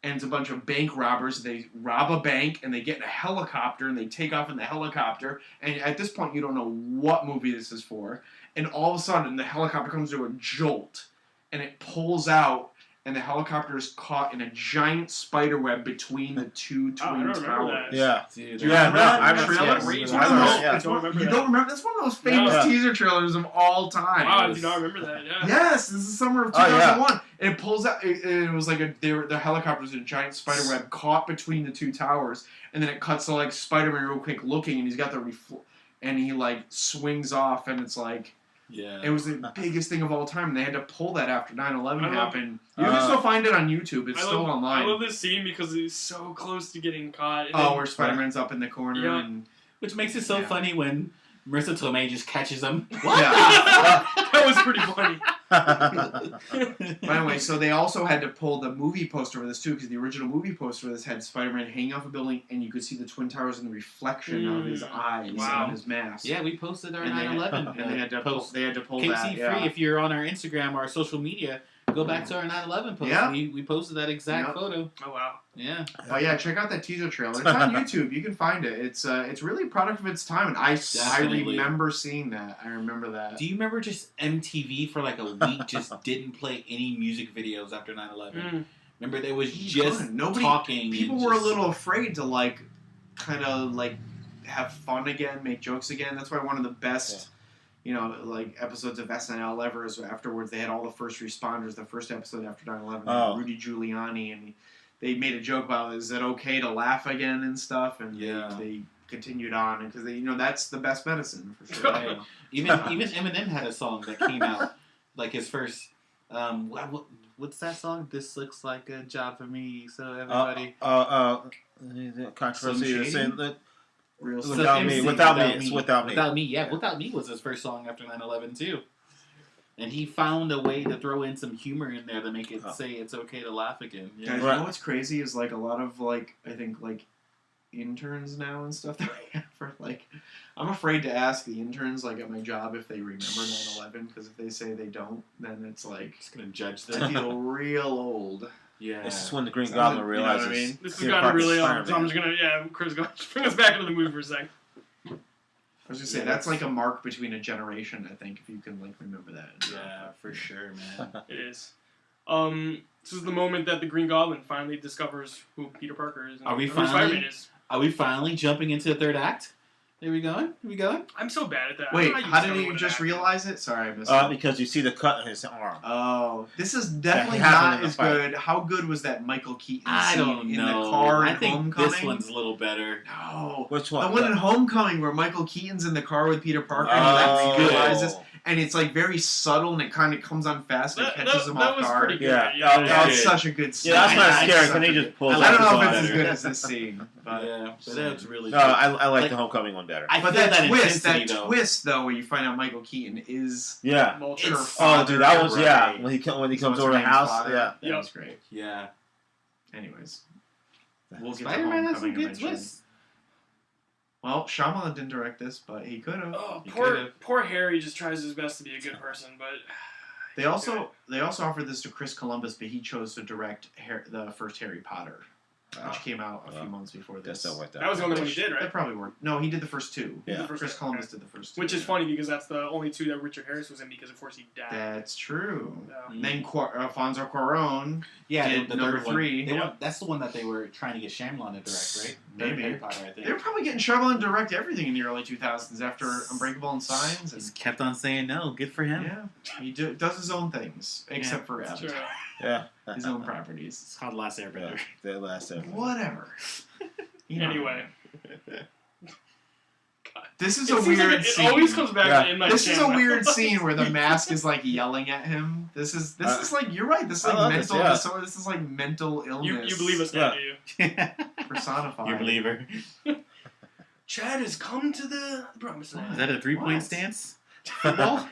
And it's a bunch of bank robbers. They rob a bank, and they get in a helicopter, and they take off in the helicopter. And at this point, you don't know what movie this is for. And all of a sudden, the helicopter comes to a jolt, and it pulls out, and the helicopter is caught in a giant spider web between the two twin towers. Yeah. Dude, Do you remember that I remember trailer? that. It's I one of those- remember, it's one- You don't remember? That's one of those famous teaser trailers of all time. Wow, I do not remember that. Yeah. Yes, this is summer of 2001. And it pulls out. It was like the helicopter's in a giant spider web caught between the two towers, and then it cuts to like Spider-Man real quick looking, and he's got the and he like swings off, and it's like. Yeah. It was the biggest thing of all time, and they had to pull that after 9/11 happened. You can still find it on YouTube. It's still online. I love this scene because he's so close to getting caught. Where Spider-Man's up in the corner. And which makes it so funny when Marissa Tomei just catches him. What? Yeah. That was pretty funny. By the way, so they also had to pull the movie poster for this too, because the original movie poster for this had Spider-Man hanging off a building, and you could see the Twin Towers in the reflection of his eyes on his mask. Yeah, we posted our 9/11. And they had to post. They had to pull Keep that. free if you're on our Instagram or our social media. Go back to our 9/11 post. Yeah. We posted that exact photo. Oh wow. Yeah. But yeah, check out that teaser trailer. It's on YouTube. You can find it. It's really a product of its time, and I remember seeing that. I remember that. Do you remember just MTV for like a week just didn't play any music videos after 9/11? Remember there was just talking. People were a little afraid to like, kind of like, have fun again, make jokes again. That's why one of the best. Like episodes of SNL ever is afterwards they had all the first responders. The first episode after 9/11, Rudy Giuliani, and they made a joke about is it okay to laugh again and stuff, and they continued on because that's the best medicine for sure. Right. Even Eminem had a song that came out like his first. What's that song? This looks like a job for me. So everybody. Controversy. Saying that. Without Me. Yeah, Without Me was his first song after 9/11 too. And he found a way to throw in some humor in there to make it say it's okay to laugh again. Yeah. Guys, you know what's crazy is like a lot of like I think like interns now and stuff that we have for like I'm afraid to ask the interns like at my job if they remember 9/11 because if they say they don't, then it's like it's gonna judge them. I feel real old. Yeah. This is when the Green Goblin realizes. You know what I mean? This has gotten really old, so I'm just gonna, Chris, bring us back into the movie for a second. I was just saying, that's like a mark between a generation, I think, if you can, like, remember that. Yeah, for sure, man. It is. This is the moment that the Green Goblin finally discovers who Peter Parker is and who Spider-Man is. Are we finally jumping into the third act? Here we going? I'm so bad at that. Wait, how did you just realize it? Sorry, I missed it. Because you see the cut in his arm. Oh, this is definitely not as good. How good was that Michael Keaton scene in the car in Homecoming? This one's a little better. No. Which one? The one in Homecoming where Michael Keaton's in the car with Peter Parker and he realizes, and it's like very subtle and it kind of comes on fast and catches him off guard. That was pretty good. Yeah, it's such a good scene. Yeah, that's not scary because he just pulls I don't know if it's as good as this scene. But that's really good. No, I like the Homecoming one better. But that twist though, where you find out Michael Keaton is Vulture. Oh, dude, that was when he comes over the house. That was great. Yeah. Anyways, we'll get Spider-Man has some good twists. Well, Shyamalan didn't direct this, but he could have. Oh, poor Harry just tries his best to be a good person, but they also offered this to Chris Columbus, but he chose to direct the first Harry Potter. Which came out a few months before this. That was the only one he did, right? That probably worked. No, he did the first two. Yeah. Chris Columbus did the first two. Which is funny because that's the only two that Richard Harris was in because, of course, he died. That's true. Yeah. Then Alfonso Cuarón did the number 3. That's the one that they were trying to get Shyamalan to direct, right? Maybe. Harry Potter, I think. They were probably getting Shyamalan to direct everything in the early 2000s after Unbreakable and Signs. He's kept on saying no. Good for him. Yeah. He does his own things, except for Avatar. Yeah. His own properties. It's called Last Airbender. The Last Airbender. Whatever. Anyway. This is a weird scene. It always comes back in my This is a weird scene where the mask is like yelling at him. This is like you're right. This is like mental disorder. This is like mental illness. You believe us now, do you? Personified. You believer. Chad has come to the promised land. Is that a 3-point stance? Football?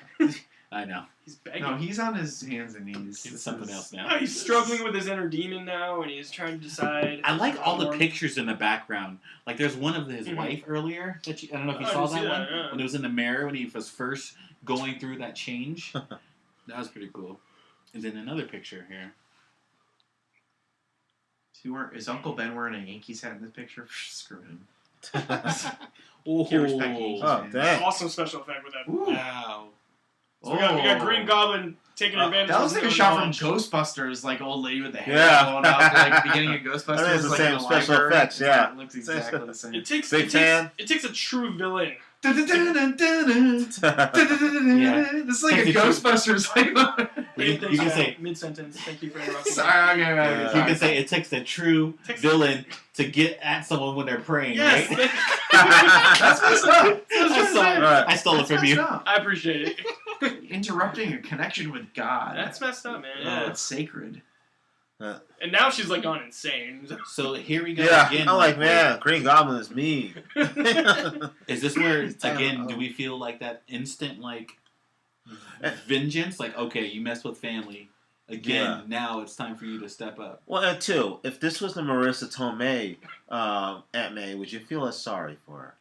I know. He's begging. No, he's on his hands and knees. It's something else now. No, he's struggling with his inner demon now, and he's trying to decide. I like all the pictures in the background. Like, there's one of his wife earlier. I don't know if you saw that one. Yeah. When it was in the mirror, when he was first going through that change. That was pretty cool. And then another picture here. Is Uncle Ben wearing a Yankees hat in this picture? Screw him. Oh, dang. Awesome special effect with that. Ooh. Wow. So we got Green Goblin taking advantage. That looks like a shot from Ghostbusters, like old lady with the hair blowing up, like beginning of Ghostbusters. I think it's the like same in the special library. effects, yeah. It looks exactly the same. It takes a true villain. This is like a Ghostbusters. You can say mid-sentence. Thank you for interrupting. Sorry, you can say it takes a true villain to get at someone when they're praying, yes, right? That's messed up. I stole it from you. I appreciate it. Interrupting a connection with God. That's messed up, man. Yeah, it's sacred. And now she's like gone insane. So here we go again. I'm like, man, Green Goblin is mean. Is this where again? Do we feel like that instant like vengeance? Like, okay, you messed with family again. Now it's time for you to step up. Well, and two, if this was the Marissa Tomei Aunt May, would you feel as sorry for her?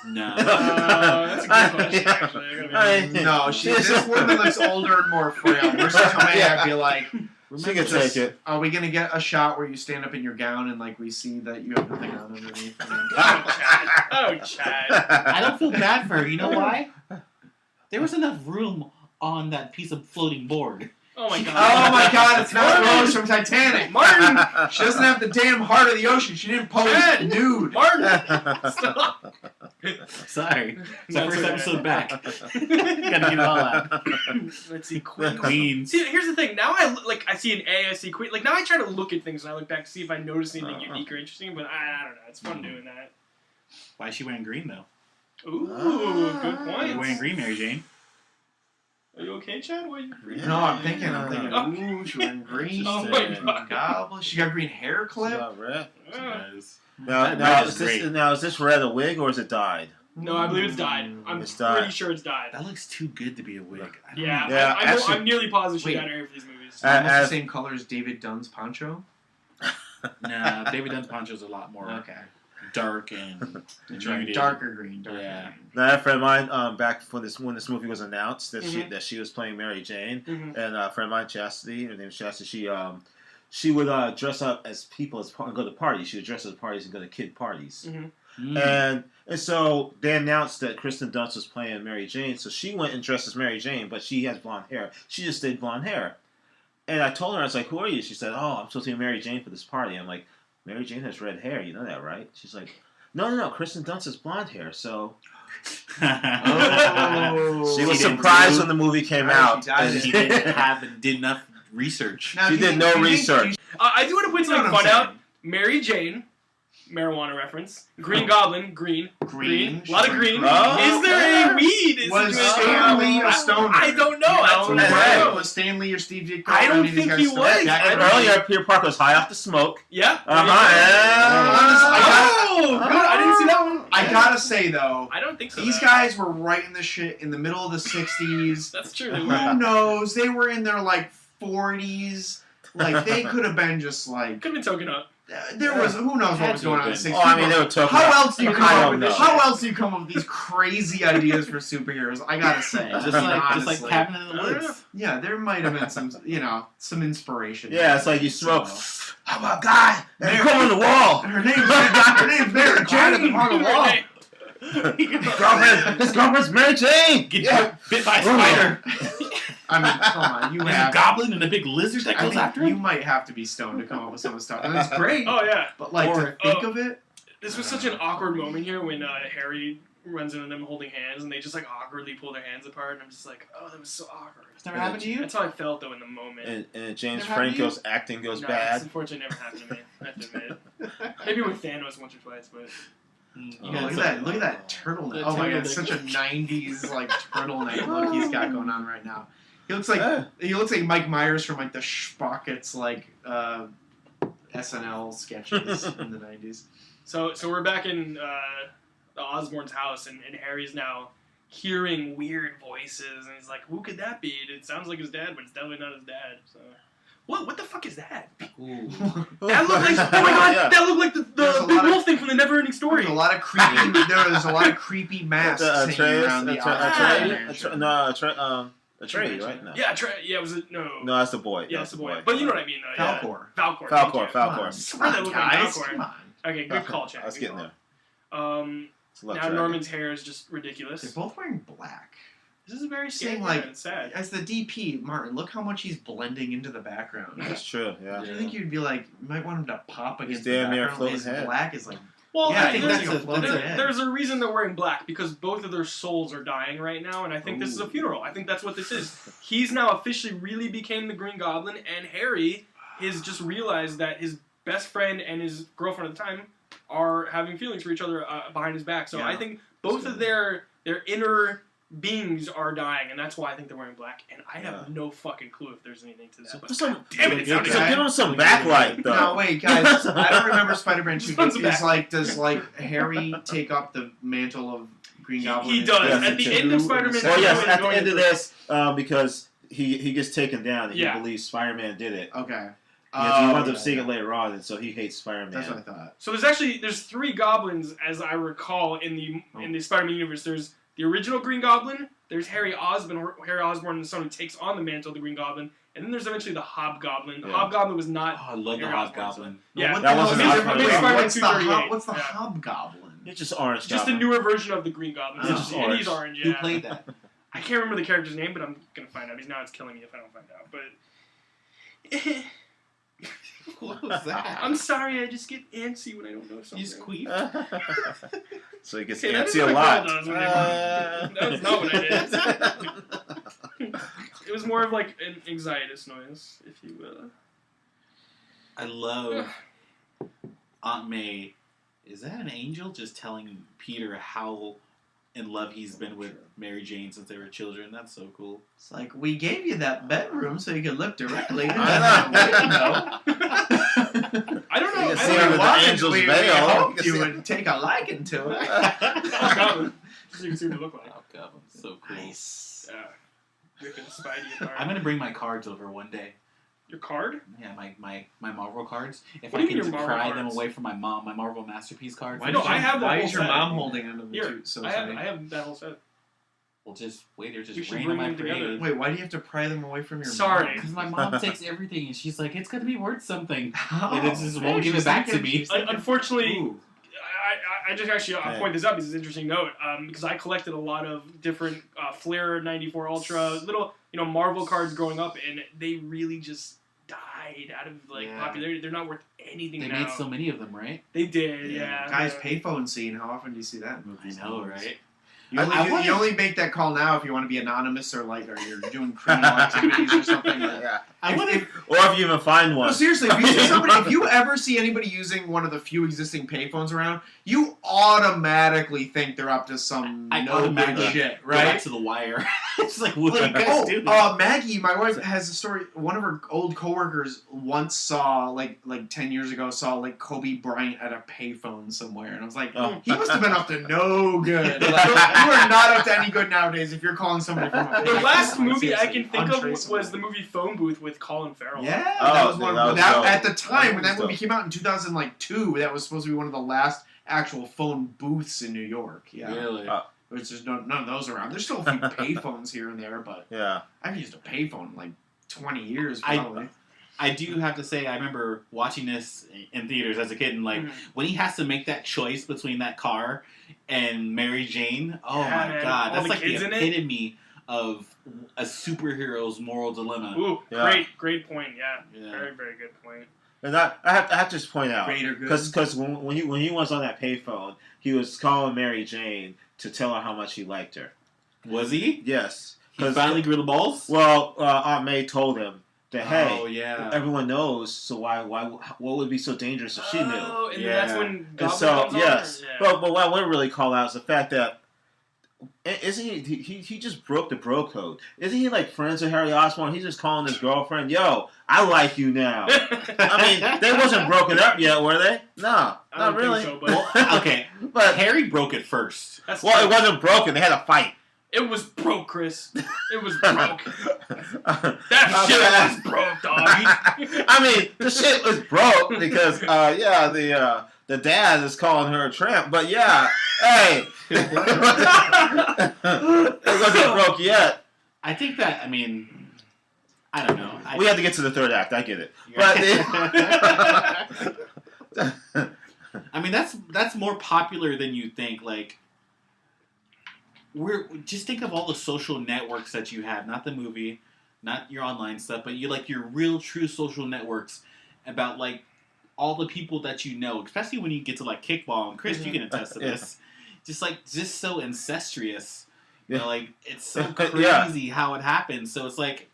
No. That's a good question, actually. No, this woman looks older and more frail. Marissa Tomei, I'd be like, she can take it. Are we gonna get a shot where you stand up in your gown and like we see that you have nothing on underneath? Oh, Chad. I don't feel bad for her. You know why? There was enough room on that piece of floating board. Oh my god. Oh my god, it's not Rose from Titanic. Martin! She doesn't have the damn heart of the ocean. She didn't pose nude. Martin! Stop. Sorry. It's our That's first okay. episode back. Gotta get it all out. Let's see, Queen. Queens. See, here's the thing. Now I see an A, I see Queen. Like, now I try to look at things and I look back to see if I notice anything unique or interesting, but I don't know. It's fun doing that. Why is she wearing green, though? Ooh, good point. You're wearing green, Mary Jane. Are you okay, Chad? Why are you green? No, I'm thinking, ooh, she's wearing green. Oh my god. Goblin. She got green hair clip. Red. Uh, Now, is this red a wig or is it dyed? No, I believe it's dyed. I'm It's dyed. pretty sure it's dyed. That looks too good to be a wig. I don't Yeah, know. Yeah, actually- I'm nearly positive she Wait. dyed her hair for these movies. Almost the as- same color as David Dunn's poncho. Nah, David Dunn's poncho's a lot more Okay. dark and That's right. muted. Darker green. Yeah. Green. Now, a friend of mine, back when this movie was announced, that Mhm. she was playing Mary Jane, Mhm. and a friend of mine, Chastity, her name is Chastity, she would dress up as people and go to parties. She would dress at parties and go to kid parties. Mhm. Mm. And so they announced that Kristen Dunst was playing Mary Jane, so she went and dressed as Mary Jane, but she has blonde hair. She just did blonde hair. And I told her, I was like, who are you? She said, oh, I'm supposed to be Mary Jane for this party. I'm like, Mary Jane has red hair, you know that, right? She's like, no, Kristen Dunst has blonde hair, so... Oh. She was She didn't surprised do- when the movie came Right, out. she died and in- He did enough research. Now, She do you did think- no do you think research. I do want to point You know something what I'm fun out. saying. Mary Jane, marijuana reference. Green Goblin, green. Green. A lot of green. Oh, Is there okay. a weed? Was Situation? Stan Lee a stoner? I don't know. That's what You I'm know, saying. was Stan Lee or Steve Ditko? I don't any of these think guys he stoners? was. Jack I And don't- earlier, Peter Parker was high off the smoke. Yeah. Honestly, Oh, good. I didn't see that one. I gotta say though, I don't think so. these though. guys were writing this shit in the middle of the '60s. That's true. They Who were. knows? They were in their like 40s. Like they could have been just like Could have been token up. there was who knows what Had was to going have on in the been. '60s. Oh, I mean, they were talking How about- else do you I come don't up with know. this? How else do you come up with these crazy ideas for superheroes? I gotta say, Just I mean, like honestly. Cabin in the I don't know. Woods. Yeah, there might have been some inspiration. Yeah, it's like you smoke. So- How about God? And come on the wall. Her name's Mary Jane. on the wall. His girlfriend's Mary Jane. Get bit by a spider. I mean, come on, you There's a have. goblin and a big lizard that I goes think after you him. might have to be stoned to come up with some of the stuff, and it's great. Oh yeah. But like to think of it, This was such an awkward moment here when Harry runs into them holding hands and they just like awkwardly pull their hands apart and I'm just like, oh, that was so awkward. It's never happened to you? That's how I felt though in the moment. And James Never happened to Franco's acting goes No, bad. It's unfortunately never happened to me. I have to admit. Maybe with Thanos once or twice, but look at that turtleneck. The Oh my god, turtleneck. it's such a '90s like turtleneck look he's got going on right now. He looks like Yeah. Mike Myers from like the Sprockets like SNL sketches in the '90s. so we're back in the Osborn's house and Harry's now hearing weird voices and he's like, who could that be? It sounds like his dad, but it's definitely not his dad. So what the fuck is that? Ooh. That looked like oh my god, Yeah. that looked like the There's a big lot of- wolf thing from the Never-Ending Story. There's a lot of creepy. There's a lot of creepy masks hanging around the Osborn mansion. Atreyu, right? No. Yeah, was it no? No, that's the boy. Yeah, it's the boy. But you know what I mean, though. Yeah. Falcor. Falcor. Falcor. Come on, I swear that looked like guys, Falcor. come on. Okay, good call, Chad. I was good getting call. there. It's a love Now dragon. Norman's hair is just ridiculous. They're both wearing black. This is very scary. Saying, like, and sad. as the DP, Martin, look how much he's blending into the background. That's true. Yeah. Do you think you'd be like, you might want him to pop against damn the near background? floating His head. black is like, Well, yeah, I think there's there's a reason they're wearing black because both of their souls are dying right now, and I think this is a funeral. I think that's what this is. He's now officially really became the Green Goblin, and Harry has just realized that his best friend and his girlfriend at the time are having feelings for each other behind his back. So I think both of their inner beings are dying, and that's why I think they're wearing black. And I have no fucking clue if there's anything to that. So, damn it! give him some backlight, though. no, wait, guys, I don't remember Spider-Man 2. Tons of Does Harry take up the mantle of Green Goblin? He does. Yes, At the end of Spider-Man 2. Well, yes, at the end of this, because he gets taken down and he believes Spider-Man did it. Okay. Because he winds up seeing it later on, and so he hates Spider-Man. That's what I thought. So there's 3 goblins, as I recall, in the Spider-Man universe. There's the original Green Goblin, there's Harry Osborn and son who takes on the mantle of the Green Goblin, and then there's eventually the Hobgoblin. The Hobgoblin was not. Oh, I love the Harry Hobgoblin. Yeah, that wasn't What's the Hobgoblin? It's just orange. Just a newer version of the Green Goblin. It's just and he's orange. Who Yeah. played that? I can't remember the character's name, but I'm gonna find out. It's killing me if I don't find out. But What was that? I'm sorry, I just get antsy when I don't know something. You squeak. So he gets Hey, that is antsy a what lot. Carl does when That's not what it is. It was more of like an anxietus noise, if you will. I love Aunt May. Is that an angel just telling Peter how in love he's been with Mary Jane since they were children? That's so cool. It's like, we gave you that bedroom so you could look directly into I the window. I don't know. You can I see don't under know. the Why. angel's we veil. hoped you would take a liking to it. Hobgoblin. So you can see what they look like. Oh, God, so cool. Nice. Yeah. Ripping Spidey apart. I'm gonna bring my cards over one day. Your card? Yeah, my Marvel cards. If What I do you can mean your pry Marvel them cards? away from my mom, my Marvel Masterpiece cards. Why don't I have that Why whole is your set? mom holding onto the Here, two so I tight? have that whole set. Well, just wait, they're We just should rain bring on my them together. parade. Wait, why do you have to pry them away from your Sorry. mom? Because my mom takes everything and she's like, it's gonna be worth something. Oh, And it just won't give it back to me. Unfortunately, Ooh. I just actually I'll point this up because it's an interesting note because I collected a lot of different Flair 94 Ultra little Marvel cards growing up, and they really just died out of popularity. They're not worth anything They now. made so many of them, right? They did, yeah. Guys, payphone scene. How often do you see that in movies? I know, right? You only, you only make that call now if you want to be anonymous or you're doing criminal activities or something. Yeah. Or if you even find one. No, seriously, if you see if you ever see anybody using one of the few existing payphones around, you automatically think they're up to some I no good automatically shit, Go back right? to the wire. It's like, what are you guys doing? Maggie, my wife, has a story. One of her old coworkers once saw, like 10 years ago, saw Kobe Bryant at a payphone somewhere, and I was like, he must have been up to no good. You are not up to any good nowadays if you're calling somebody from a payphone. The last movie I Seriously, can think of untraceable. was the movie Phone Booth with Colin Farrell. Yeah, Oh, that was one. that was That, dope. at the time when that That was movie came out in 2002, that was supposed to be one of the last actual phone booths in New York. Yeah, Really? which there's none of those around. There's still a few payphones here and there, but Yeah. I've used a payphone in 20 years probably. I do have to say, I remember watching this in theaters as a kid, and when he has to make that choice between that car and Mary Jane, oh Yeah, my man. god, All that's the like the kids in it? epitome of a superhero's moral dilemma. Ooh, Yeah. great point. Yeah, Yeah. very, very good point. And I have to just point out, Great or good? because when he was on that payphone, he was calling Mary Jane to tell her how much he liked her. Was he? Yes. He finally grew the balls? Well, Aunt May told him that, hey, Oh, yeah. everyone knows, so why what would be so dangerous if she knew? Oh, and Yeah. then that's when And Goblin so, comes on? yes. Yeah. But what I would really call out is the fact that, isn't he just broke the bro code. Isn't he friends with Harry Osborn? He's just calling his girlfriend, yo, I like you now. I mean, they wasn't broken up yet, were they? No, I not don't think really. so, but Okay, But, Harry broke it first. that's well, it wasn't broken. They had a fight. It was broke, Chris. It was broke. That That shit was broke, dog. I mean, the shit was broke because, the dad is calling her a tramp. But yeah, hey, it wasn't broke yet. I think that, I don't know. We have to get to the third act. I get it. But that's more popular than you think. we're just think of all the social networks that you have, not the movie, not your online stuff, but you like your real true social networks about like all the people that you know, especially when you get to like kickball, and Chris, you can attest to this. Just so incestuous. You know, like it's so crazy how it happens. So it's like,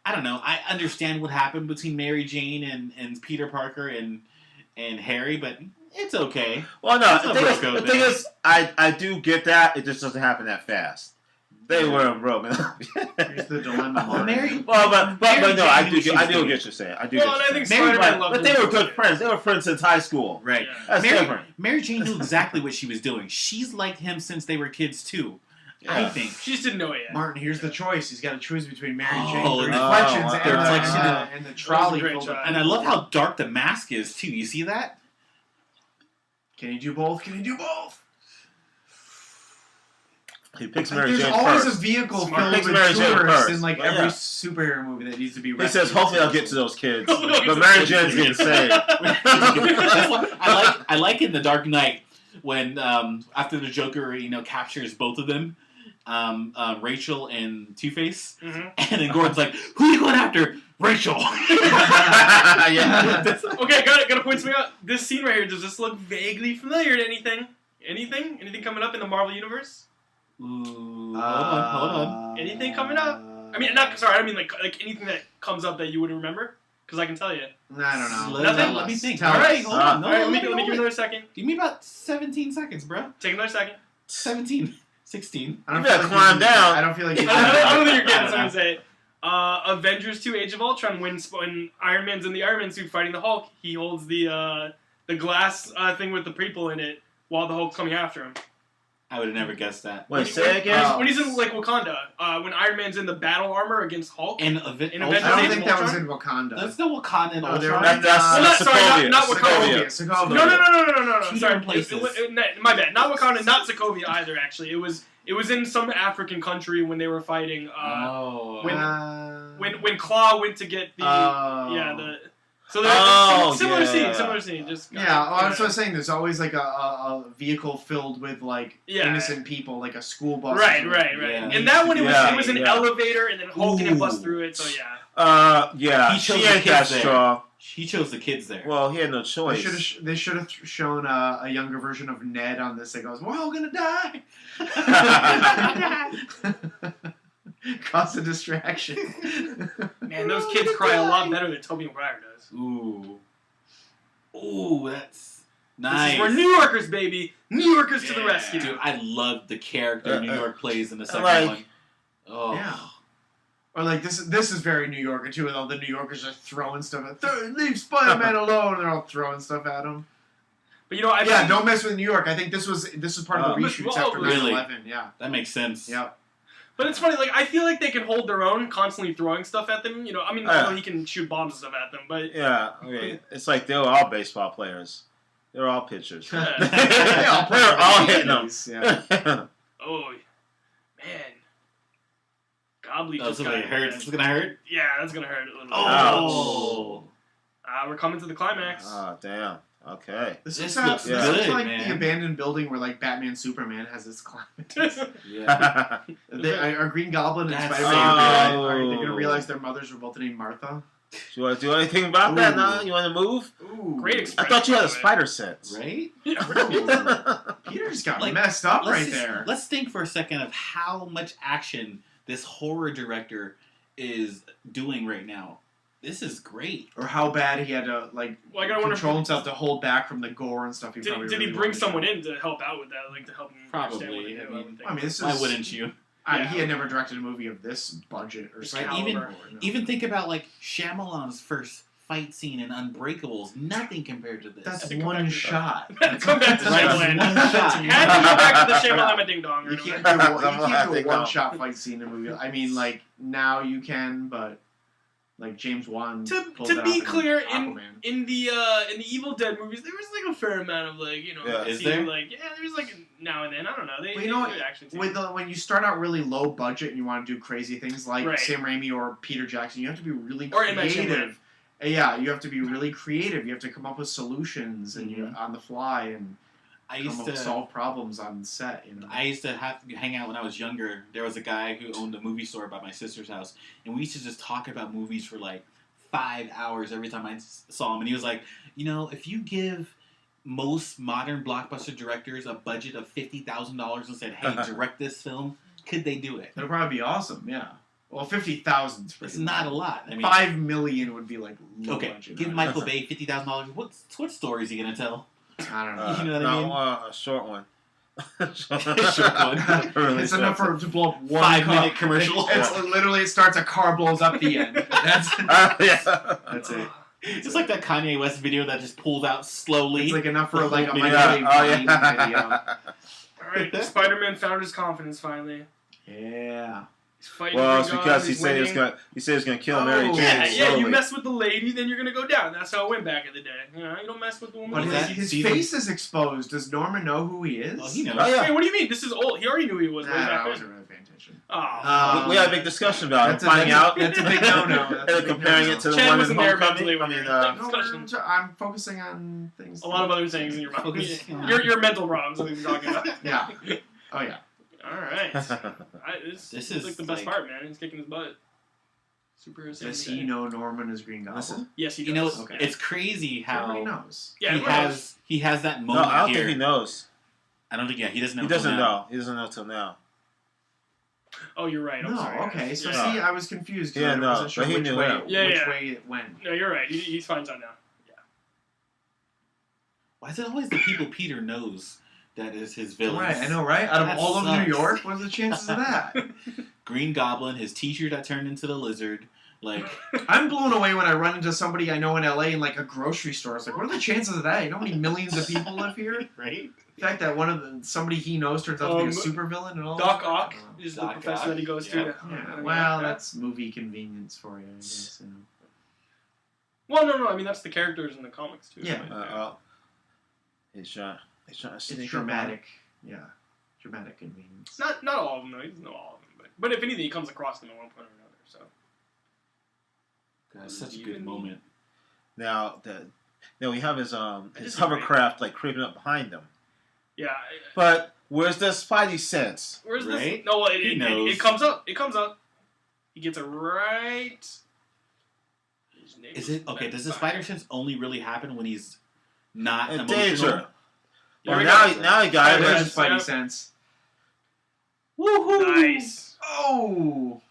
I don't know. I understand what happened between Mary Jane and Peter Parker and Harry, but it's okay. Well, no, the thing is, I do get that. It just doesn't happen that fast. They were broken. Here's the dilemma. But no, I do get what you're saying. I do get what you're saying. But they were good friends. They were friends since high school. Right. Yeah. That's different. Mary Jane knew exactly what she was doing. She's liked him since they were kids, too. Yeah. I think. She just didn't know it yet. Martin, here's the choice. He's got to choose between Mary Jane, the reflections, and the trolley. And I love how dark the mask is, too. You see that? Can he do both? Can he do both? He picks Mary Jane first. There's always first. a vehicle filled with tourists in like every superhero movie that needs to be rescued. He says, hopefully I'll get to those kids. But Mary Jane's getting saved. I like in The Dark Knight when after the Joker, captures both of them, Rachel and Two-Face, and then Gordon's like, "Who are you going after?" Rachel. Yeah. Okay, gotta point something out. This scene right here, does this look vaguely familiar to anything? Anything coming up in the Marvel universe? Ooh, hold on. Anything coming up? I mean, I mean like anything that comes up that you would remember. Because I can tell you. I don't know. Nothing? Let me think. All right, hold on. All right, let me give you another second. Give me about 17 seconds, bro. Take another second. 17. 16. I don't feel like climb down. I don't feel like I don't think you're getting something to say. Avengers 2 Age of Ultron, when Iron Man's in the Iron Man suit fighting the Hulk, he holds the glass thing with the people in it while the Hulk's coming after him. I would have never guessed that. Wait, say again? When he's in like Wakanda, when Iron Man's in the battle armor against Hulk. In I Avengers don't think that was in Wakanda. That's no Wakanda in Ultron. That's Sokovia. Not Wakanda. Sokovia. No. Two Sorry, different places. My bad. Not Wakanda. Not Sokovia either. Actually, it was in some African country when they were fighting. When Claw went to get the So similar scene. Just that's what I was saying. There's always like a vehicle filled with like innocent people, like a school bus. Right. Yeah. And that one, it was an elevator, and then Hulk and him bust through it. So He ain't that strong. He chose the kids there. Well, he had no choice. They should have shown a younger version of Ned on this that goes, "We're all gonna die." Cause a distraction. Man, those kids cry a lot better than Tobey Maguire does. Ooh, that's nice. This is for New Yorkers, baby. New Yorkers to the rescue. Dude, I love the character New York plays in the second one. Oh. Yeah. Or like this is very New Yorker too, with all the New Yorkers just throwing stuff at leave Spider-Man alone, and they're all throwing stuff at him. But don't mess with New York. I think this was part of the reshoots after 9/11. Yeah. That makes sense. Yeah. But it's funny, like, I feel like they can hold their own, constantly throwing stuff at them. I know he can shoot bombs and stuff at them, but... Yeah, okay. It's like they were all baseball players. They were all pitchers. They were all hitting them. Yeah. Oh, man. Gobbly That's just gonna hurt. It's gonna hurt? Yeah, that's gonna hurt a little bit. Oh! We're coming to the climax. Oh, damn. Okay. This looks good, like man. the abandoned building where like Batman Superman has his climax. Yeah. Are Green Goblin and That's Spider-Man so are they cool. going to realize their mothers were both named Martha? Do you want to do anything about that now? You want to move? Ooh. Great I expression. thought you had a spider sense. Right? Peter just got messed up there. Let's think for a second of how much action this horror director is doing right now. This is great. Or how bad he had to control himself to hold back from the gore and stuff. Did he bring someone in to help out with that, like to help him? Probably. This is. He had never directed a movie of this budget or caliber. Even think about like Shyamalan's first fight scene in Unbreakables. Nothing compared to this. That's one shot. Come back to Shyamalan. One shot. Had to go back to the Shyamalan Ding Dong. You can't do a one-shot fight scene in a movie. I mean, like now you can, but. Like James Wan. To be clear, in the Evil Dead movies, there was like a fair amount of is there? There's like now and then. I don't know. When you start out really low budget and you want to do crazy things like Sam Raimi or Peter Jackson, you have to be really creative. Yeah, you have to be really creative. You have to come up with solutions and on the fly. And I used to solve problems on set. You know, I used to have to hang out when I was younger. There was a guy who owned a movie store by my sister's house, and we used to just talk about movies for like 5 hours every time I saw him. And he was like, if you give most modern blockbuster directors a budget of $50,000 and said, "Hey, direct this film," could they do it? It'll probably be awesome. Yeah. Well, 50,000. It's not a lot. I mean, $5 million would be like low okay. budget. Give Michael Bay $50,000. What story is he gonna tell? I don't know. You know what I mean? A short one. Short one. Really It's enough for to blow up one 5-minute commercial. It's literally it starts a car blows up the end. That's that's it. Just like that Kanye West video that just pulls out slowly. It's like enough for like a Yeah. microwave video. Alright, Spider-Man found his confidence finally. Yeah. He's fighting Well, it's Green because Goblin, he said he was gonna kill Mary Jane Yeah, slowly. you mess with the lady, then you're gonna go down. That's how it went back in the day. You don't mess with the woman. But Is that his season- face is exposed. Does Norman know who he is? Oh, he knows. Oh, yeah. Hey, what do you mean? This is old. He already knew who he was. way back I then. wasn't really paying attention. Oh. We had a big discussion about it. That's Finding out. That's a big no-no. And comparing it to the Chen one in wasn't there Homecoming. mentally when you were like, No, discussion. I'm focusing on things. A lot of other things in your mind. Focus on- Your mental problems. I think we're talking about. Yeah. Oh yeah. All right. This This is is like the best like- part, man. He's kicking his butt. Superhero. Does saving he the day. know Norman is Green Goblin? Listen. Yes, he You does. know, Okay. it's crazy Everybody how knows. Yeah, he everyone knows. has that No, moment I don't here. think he knows. I don't think he doesn't know. He until doesn't now. know. He doesn't know till now. Oh, you're right. I'm No, sorry. okay. So Yeah. see, I was confused. 'Cause Yeah, I no, wasn't sure but he which knew way, that. Yeah, which yeah. way it went. No, you're right. He's finds out now. Why is it always the people Peter knows that is his villains? Right, I know, right? Out of That all of sucks. New York, what are the chances of that? Green Goblin, his teacher that turned into the lizard. Like, I'm blown away when I run into somebody I know in LA in like a grocery store. It's like, what are the chances of that? You know how many millions of people live here? right? The fact that somebody he knows turns out to be a supervillain and all. Doc that? Ock Oh. is the Doc professor Ock. that he goes Yeah. to. Yeah, well, that's movie convenience for you, I guess. You know. Well, no. I mean, that's the characters in the comics too. Yeah. But, He's trying to sneak It's dramatic. Yeah, dramatic convenience. Not all of them. though. He doesn't know all of them. But if anything, he comes across them at one point or another. So. That's such a good moment. Now we have his disagree. hovercraft like creeping up behind him. Yeah. But where's the Spidey sense? Where's Right? this? No, He knows. it comes up. It comes up. He gets it right. His name Is it okay? Does the spider sense only really happen when he's not In emotional? danger. Here Well, we now, go. now he got There's it. his Spidey Yeah. sense. Woohoo! Nice. Oh.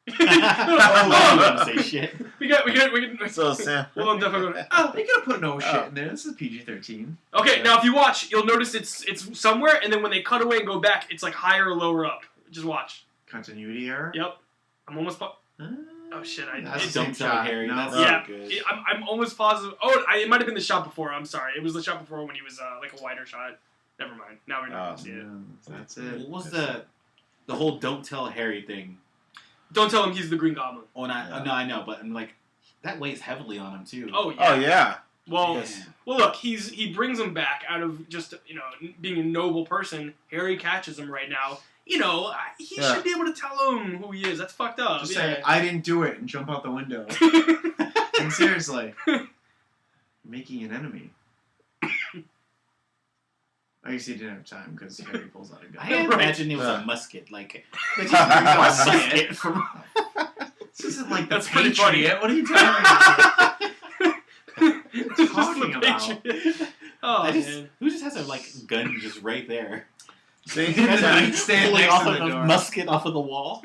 I don't say shit. we got. So Sam. Hold on, Dafoe. Oh, they could have put no shit Oh. in there. This is PG-13. Okay, now if you watch, you'll notice it's somewhere, and then when they cut away and go back, it's like higher or lower up. Just watch. Continuity error. Yep. I'm almost. Oh shit! That's the It's- same Don't tell shot. Harry. No. That's Yeah. so good. I'm almost positive. Oh, it might have been the shot before. I'm sorry. It was the shot before when he was like a wider shot. Never mind. Now we're not gonna see it. No, that's it. What was the whole "don't tell Harry" thing? Don't tell him he's the Green Goblin. Oh, no, I know, but I'm like, that weighs heavily on him too. Oh yeah. Oh yeah. Well, Yes. well, look, he brings him back out of just being a noble person. Harry catches him right now. He Yeah. should be able to tell him who he is. That's fucked up. Just yeah. say, I didn't do it, and jump out the window. And seriously. Making an enemy. I guess he didn't have time because Harry pulls out a gun. I imagine it was Yeah. a musket. Like, Musket from... This isn't like the That's pretty funny. Patriot. What are you talking about? It's just talking the about? Patriot. Oh man. who just has a gun just right there? See? He'd stand Pulling next off to of the a door. musket off of the wall.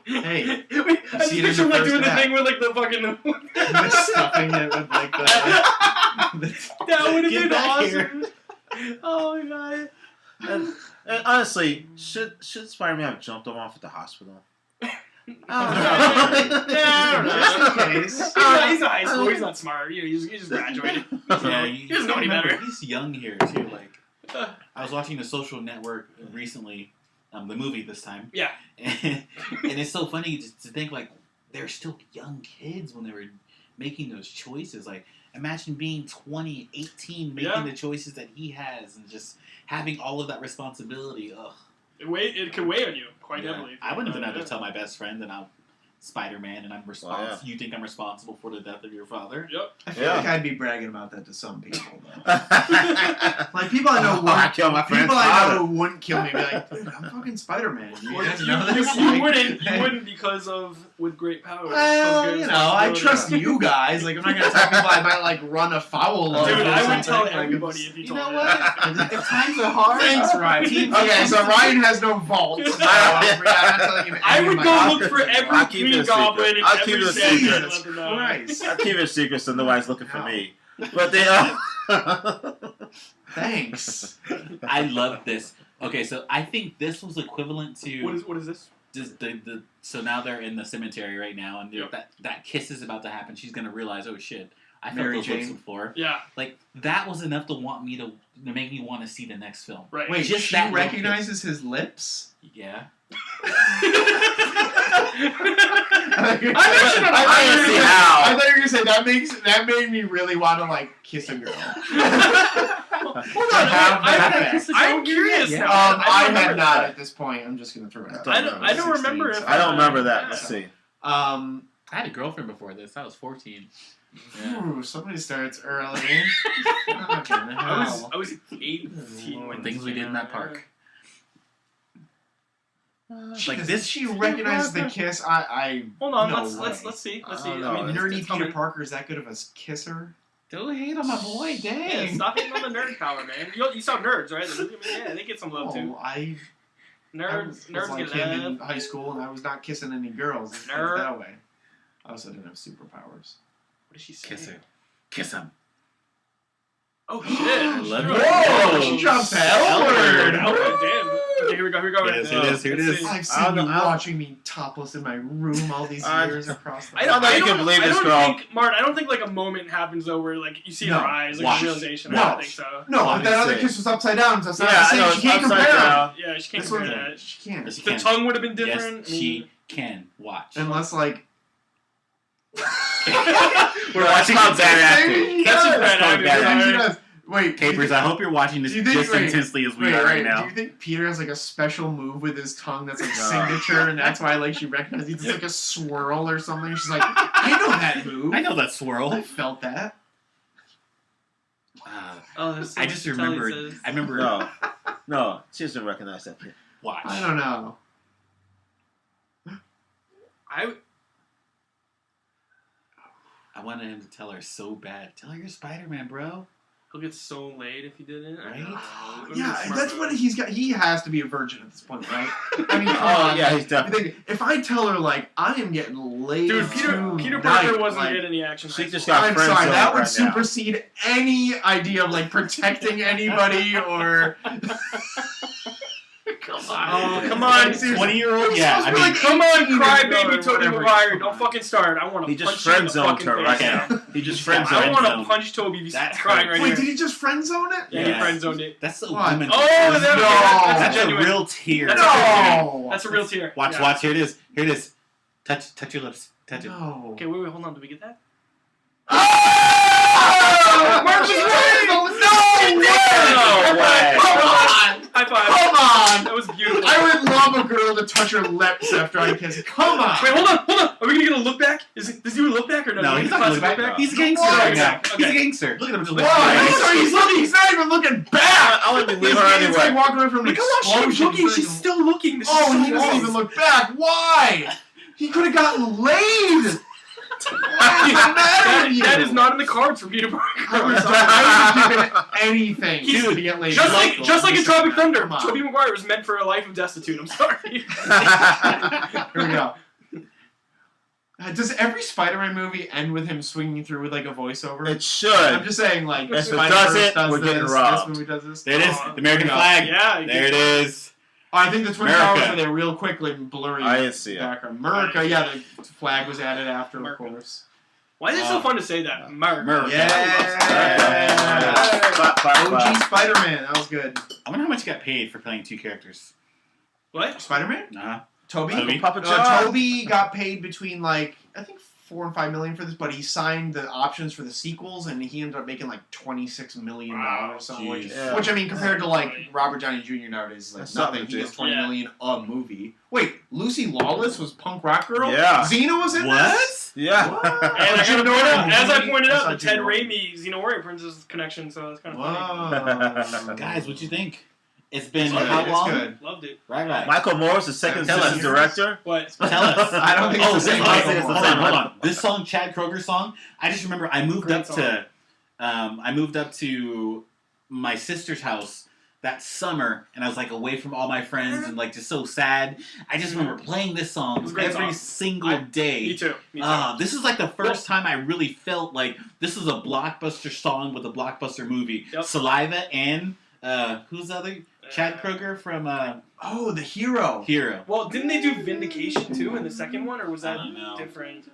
Hey, I just see it in picture the like first doing the act. thing with like the fucking. Just stuffing it with like the... That would have Get been back awesome. Oh my god. And honestly, should Spider-Man have jumped him off at the hospital? I don't know. Just in case. He's in high school. He's not smart. He just graduated. Yeah, He doesn't know any remember, better. He's young here too. Like, I was watching The Social Network recently, the movie this time. Yeah. And it's so funny to think like they're still young kids when they were making those choices. Like, imagine being 20, 18, making the choices that he has, and just having all of that responsibility. Ugh. It could weigh on you quite Yeah. heavily. I wouldn't have been able to tell my best friend that I'm Spider-Man, and I'm responsible. Well, yeah. You think I'm responsible for the death of your father? Yep. I feel Yeah. like I'd be bragging about that to some people, though. Like, people I know I killed my friend's people I father. know who wouldn't kill me. Be like, dude, I'm fucking Spider-Man. You guys You, know you, this? you Like, wouldn't. You wouldn't because of with great power. Well, you know, I trust you guys. Like, I'm not gonna tell people I might like run afoul of. Dude, or I would tell something. Like, everybody if you you told know me what? that. If times are hard. Thanks, Ryan. Okay, so Ryan has no vault. So I'm not telling you I any would of go my look for secrets. every I'll keep it Green a secret. Goblin and I'll keep every it a Sandman secret. and let them know. Christ. I keep it secret so nobody's looking for me. But they Thanks. I love this. Okay, so I think this was equivalent to What is this? just the so now they're in the cemetery right now, and Yep. that kiss is about to happen. She's gonna realize, oh shit, I felt Mary those lips Jane. before. Yeah, Like that was enough to make me want to see the next film. right. Wait, Just she that little recognizes his lips? Yeah. I'm actually not I don't see how. I thought you were gonna say that made me really want to like kiss a girl. Hold on, Have that I'm effect. curious Yeah. now. I don't had remember not that. at this point. I'm just gonna throw it out. I don't remember if I don't remember that. Yeah. Let's see. I had a girlfriend before this. I was 14. Yeah. Ooh, somebody starts early. Fucking I hell. was 18 when Things we did in that park. Like Like this, this- she recognizes the kiss. I Hold on, no let's way. see. Let's I see. don't I know. mean, Nerdy it's Peter coming. Parker is that good of a kisser? Don't hate on my boy, Yeah, dang. stop hating on the nerd power, man. You saw nerds, right? Yeah, they get some love too. Oh, I Nerds, was nerds like get him in love. high school, and I was not kissing any girls. Let's put it Nerd. that way. I also didn't have superpowers. What did she say? Kiss her. Kiss him. Oh shit! I love She you. dropped- Whoa, she drops the L word. Oh, damn. Okay, here we go. Here we go. Here it is, here it is. Let's see. I've I seen don't you know, I don't- watching me topless in my room all these I- years across the. I don't, know I you don't, can believe I this don't girl. think, Mart, I don't think like a moment happens though where like you see in No. her eyes like Watch. a realization. No. I don't think so. No, Let but me that other see. kiss was upside down. So that's not Yeah, the I same. know. She It's can't upside compare them. down. Yeah, she can't This compare one, that. she can't. Yes, you The can. tongue would have been different. Yes, she can. Watch. Unless like. We're watching how bad acting. That's just bad That's acting. bad Sorry. She does. Wait, Capers, I hope you're watching this Do you think- just wait, intensely as we wait, are right wait, now. do you think Peter has like a special move with his tongue that's like No. signature, and that's why like she recognizes it's like a swirl or something? She's like, I know that move. I know that I swirl. felt that. Oh, there's so I much just to tell, he remembered. says. I remember. No, she doesn't recognize that. Watch. I don't know. I wanted him to tell her so bad. Tell her you're Spider-Man, bro. He'll get so laid if he didn't. I Right? know. It would be Yeah, smart that's move. what he's got. He has to be a virgin at this point, right? I mean, come Oh on. yeah, he's You definitely. think, if I tell her like I am getting laid, Dude, Peter tonight, Parker wasn't like, getting any action. She high just school. got I'm friend sorry, zoned that would right now. supersede any idea of like protecting anybody or. Come on, Oh, come on. 20-year-old? Yeah, I Supposed to be mean, like Come on, 18 crybaby or Tobey whatever. Maguire. Come Don't on. fucking start. I want to He punch just you in friend the zoned fucking her face. right now. He just friend I zoned want him. to punch Toby if he's That crying hurts. right Wait, here. did he just friend zone it? Yeah, he Yeah. friend zoned it. That's the What? woman. Oh, that's That's a a genuine. real tear. That's No. That's a real tear. Watch, Yeah. watch. Here it is. Here it is. Touch your lips. Touch it. No. Okay, wait, hold on. Did we get that? Oh! Mark was right! No way! No way! Come on! High five. Come on! That was beautiful. I would love a girl to touch her lips after I kiss. Come on! Wait, hold on. Are we gonna get a look back? Does he do a look back or no? No, Do we he's get not a looking classic back. back. He's a gangster Why? right now. Okay. He's a gangster. Look at him just looking Why? back. He's not even looking back! I wouldn't This leave her kid's like anyway. walking away from an Look how long she's explosion. looking. He's She's like, still looking. This oh, is he so doesn't long. even look back. Why? He could have gotten laid. Why is it matter with you? That is not in the cards for Peter I Parker. would give it anything He's- to get laid. Just like in Tropic Thunder, Come on. Tobey Maguire was meant for a life of destitute. I'm sorry. Here we go. Does every Spider-Man movie end with him swinging through with like a voiceover? It should. I'm just saying, like, If it Spider-Verse doesn't, we're getting this, robbed. This movie does this. There it is. Oh, The American yeah. flag. Yeah. you There it can- is. Oh, I think the Twin America. Towers were there real quickly and blurry. I didn't see it. background. America, yeah, the flag was added after, America. of course. Why is it so fun to say that? America. America. Yeah. Clap, clap, OG clap. Spider-Man, that was good. I wonder how much he got paid for playing two characters. What? Spider-Man? Uh-huh. Toby? Toby. Papa John. Toby got paid between, like, I think $4 and $5 million for this, but he signed the options for the sequels, and he ended up making like $26 million. Wow, something, which Yeah. I mean, compared to like Robert Downey Jr. nowadays, is like That's nothing. something He to gets do. $20 million a movie. Wait, Lucy Lawless was Punk Rock Girl. Yeah. Xena was in What? this. Yeah. What? And I Jim gotta point out, Norton. as I pointed I out, saw the Jim Ted Norton. Raimi Xena Warrior Princess connection, so that's kind of funny. Whoa. Guys, what you think? It's been It's good, how it's long? good. Loved it. Right. Michael Moore's the second Tell assistant us. director. What? Tell us. I don't think it's the this same song- Michael Moore. Hold on. This song, Chad Kroger song. I just remember I moved Great up song. to, I moved up to my sister's house that summer, and I was like away from all my friends and like just so sad. I just remember playing this It song was a great every song. single day. Me too. Me too. This is like the first time I really felt like this is a blockbuster song with a blockbuster movie. Yep. Saliva and who's the other? Chad Kroger from Oh, the hero. Hero. Well, didn't they do Vindication too in the second one, or was that I don't know. different?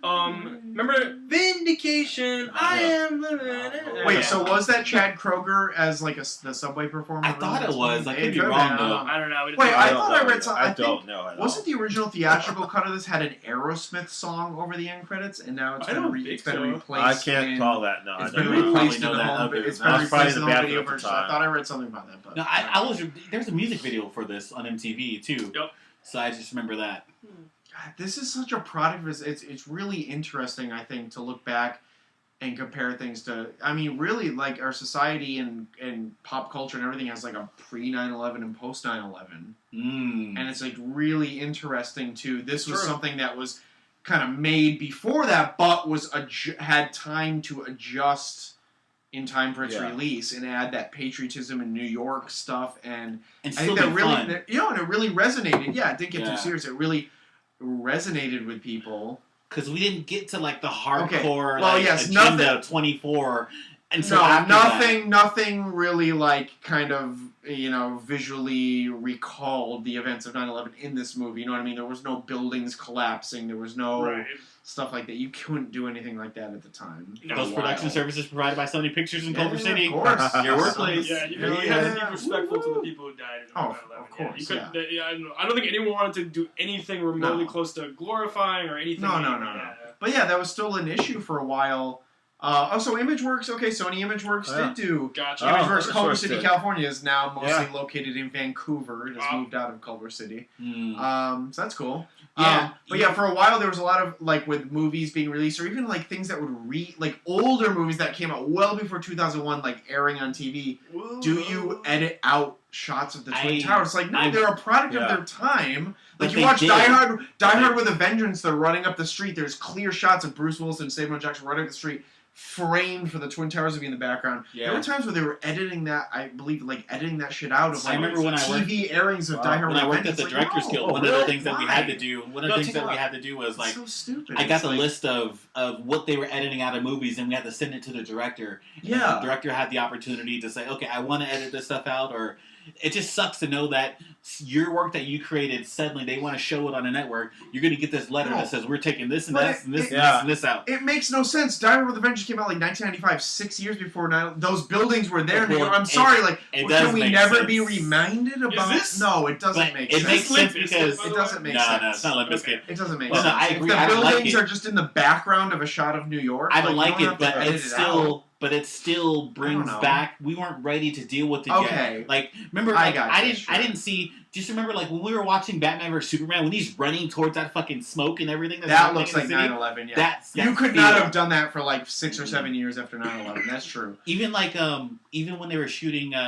Remember Vindication? I am the Wait, so was that Chad Kroger as like the subway performer? I thought it was. I could be Maybe. wrong, I don't though. know. I don't know. We didn't Wait, talk I about thought it. I read something. I don't think- know at all. Wasn't the original theatrical cut of this had an Aerosmith song over the end credits, and now it's I been, don't think it's been so. replaced? I can't in, call that. No, It's I been don't replaced know in the that home. of it. It's That been was probably replaced in the the home bathroom video at the version. time. I thought I read something about that, but No, I was. There's a music video for this on MTV too. Yep. So I just remember that. God, this is such a product of it's really interesting, I think, to look back and compare things to. I mean, really, like our society and pop culture and everything has like a pre 9/11 and post 9/11. Mm. And it's like really interesting too. This was True. something that was kind of made before that, but was had time to adjust in time for its Yeah. release and add that patriotism and New York stuff. And And I still think that be really, fun. and it really resonated. Yeah, it didn't get Yeah. too serious. It really resonated with people. Because we didn't get to like the hardcore Well, like, yes, agenda 24 until No, after that. nothing really like kind of visually recalled the events of 9/11 in this movie. You know what I mean? There was no buildings collapsing. There was no Right. stuff like that. You couldn't do anything like that at the time. No. Post production services provided by Sony Pictures in Culver City. Of course. Your workplace. Yeah, you Yeah. have to be respectful to the people who died in Oh, 9/11. of course, You couldn't, yeah. I don't think anyone wanted to do anything remotely No. close to glorifying or anything. No. Yeah. But yeah, that was still an issue for a while. Also, ImageWorks. Okay, Sony ImageWorks Yeah. did do. Gotcha. Oh, ImageWorks Culver ImageWorks City, did. California is now mostly Yeah. located in Vancouver. It has Wow. moved out of Culver City. Mm. So that's cool. Yeah. But yeah, for a while there was a lot of like with movies being released, or even like things that would like older movies that came out well before 2001, like airing on TV. Do you edit out shots of the Twin Towers? Like no, they're a product of Yeah. their time. But Like you they watch did. Die Hard with a Vengeance. They're running up the street. There's clear shots of Bruce Willis and Samuel Jackson running up the street, framed for the Twin Towers to be in the background. Yeah. There were times where they were editing that. I believe like editing that shit out of I like remember when I worked- TV airings of Die Hard When with I a worked at Vengeance. the Like, Directors no, Guild, one of the really? things that we Why? had to do, one of the No, things take that it we out. had to do was like so stupid. I got It's the like- list of what they were editing out of movies, and we had to send it to the director. And Yeah. the director had the opportunity to say, "Okay, I want to edit this stuff out," or it just sucks to know that your work that you created suddenly they want to show it on a network. You're going to get this letter No. that says we're taking this and But this and this it- and Yeah. this and this out. It makes no sense. Die Hard with a Vengeance came out like 1995, 6 years before 9. Those buildings were there. Well, I'm sorry, like, it does can we make never sense. be reminded about? this- No, it doesn't But make it sense. makes sense Limp Bizkit, because by the It doesn't make no, sense. no, it's not Limp Bizkit. Okay. It doesn't make Well, no, sense. I If agree. the I don't like buildings it. are just in the background of a shot of New York. I don't you like don't it, have to but edit it's it still, out. but it still brings know. back. We weren't ready to deal with it Okay. yet. Like, remember, I like, got I you, didn't, sure. I didn't see. Just remember, like when we were watching Batman vs Superman, when he's running towards that fucking smoke and everything. That's That happening looks in like the city, 9/11. Yeah, That's you that could not feel. have done that for like 6 or 7 years after 9/11. That's true. Even like even when they were shooting Ooh,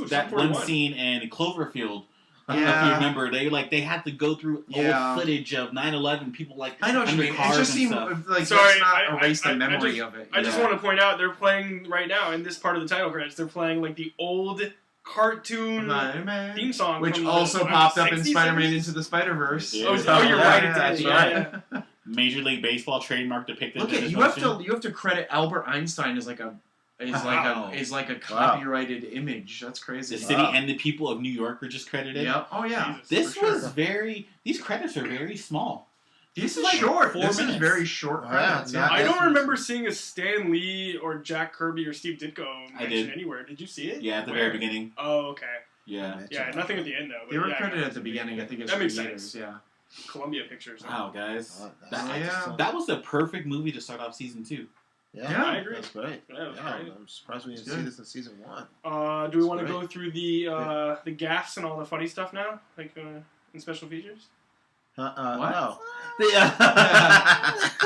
that one 741. scene in Cloverfield. I don't know if you Yeah. remember, they had to go through Yeah. old footage of 9/11, people like I know what you under mean. It cars just and seemed stuff. like Sorry, let's not I- erase I- the memory just- of it. I just Yeah. want to point out they're playing right now in this part of the title credits. They're playing like the old cartoon Spider-Man. theme song, Which from the, also what, popped up in 60s, Spider-Man 70s? Into the Spider-Verse. Yeah. Oh, you're right. It did. That's Yeah, right. Major League Baseball trademark depicted. Look in at this you have motion. to credit Albert Einstein as like a Wow. copyrighted image. That's crazy. The city and the people of New York were just credited. Yeah. Oh yeah. Jesus. This For sure. was these credits are very small. This is like short. 4 This is minutes. very short Wow, credits. yeah. I Yeah. don't remember seeing a Stan Lee or Jack Kirby or Steve Ditko I mentioned did. anywhere. Did you see it? Yeah, at the Where? very beginning. Oh, okay. Yeah. Yeah, nothing at the end though. But They were yeah, credited at the beginning. I think it's That makes creators. sense. Yeah. Columbia Pictures. Wow, guys. Yeah. That was the perfect movie to start off season 2. Yeah, I agree. That's great. Yeah, it was great. I'm surprised we didn't It's see good. this in season 1. Do we want to That's go through the gaffes and all the funny stuff now, like in special features? What? No.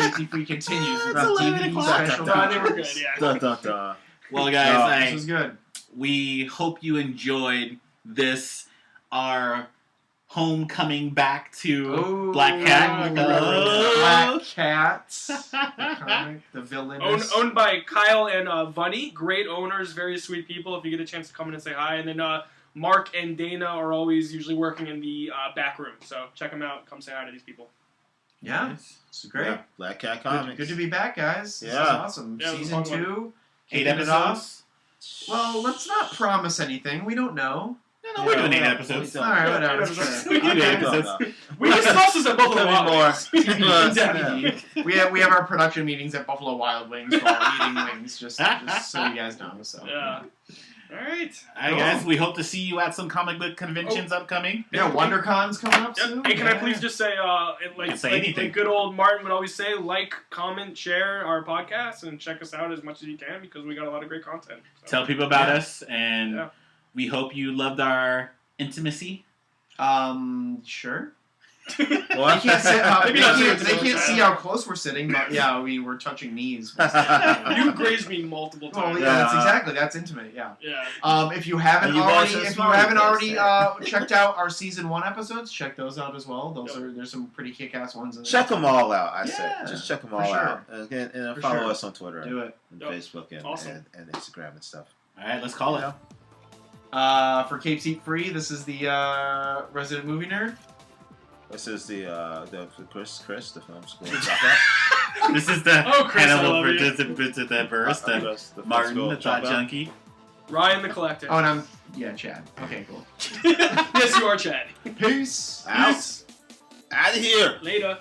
If we continue, It's about 11 DVD o'clock. special No, I think we're good. features. Yeah. Dun, dun, dun. Well, guys, This is good. we hope you enjoyed this, our homecoming back to Oh, Black Cat. Black Cats. Comic, the villain. Owned by Kyle and Vunny. Great owners, very sweet people. If you get a chance to come in and say hi. And then Mark and Dana are always usually working in the back room. So check them out. Come say hi to these people. Yeah, it's great. Yeah, Black Cat Comics. Good to be back, guys. This is Yeah. awesome. Yeah, it was Season a fun 2. 8 kicking it off. episodes. Well, let's not promise anything. We don't know. No, we're doing 8 episodes. We All right, whatever. We can do Okay. episodes. We discussed this at both of the Tell me Wild more. Wings. Yeah. We have our production meetings at Buffalo Wild Wings while eating wings, just so you guys know. So Yeah. All right. All right, guys, we hope to see you at some comic book conventions upcoming. yeah, WonderCon's coming up Yep. soon. Hey, can I Yeah. please just say, Can't say anything. like good old Martin would always say, like, comment, share our podcast, and check us out as much as you can because we got a lot of great content. So. Tell people about Yeah. us, and Yeah. we hope you loved our intimacy. Sure. What? They can't, sit, Maybe not they sure. can't see how close we're sitting, but yeah, I mean, we're touching knees. You grazed me multiple Well, times. yeah, that's intimate. Yeah. Yeah. If you haven't And you've already, also if you smiled haven't at already us, checked out our season 1 episodes, check those out as well. Yep. There's some pretty kick-ass ones in there. Check them all out, I say. Yeah, Just check them for all sure. out. And For follow sure. us on Twitter Do it. and Yep. Facebook and, Awesome. and Instagram and stuff. All right, let's call it. For Cape Seat Free, this is the resident movie nerd. This is the Chris, the film school. This is the Oh, Chris, I Hannibal love you. participant at first, The and film Martin, school the thought dropout. junkie. Ryan the Collector. Oh, and I'm Chad. Okay, cool. Yes, you are, Chad. Peace. Out. Out of here. Later.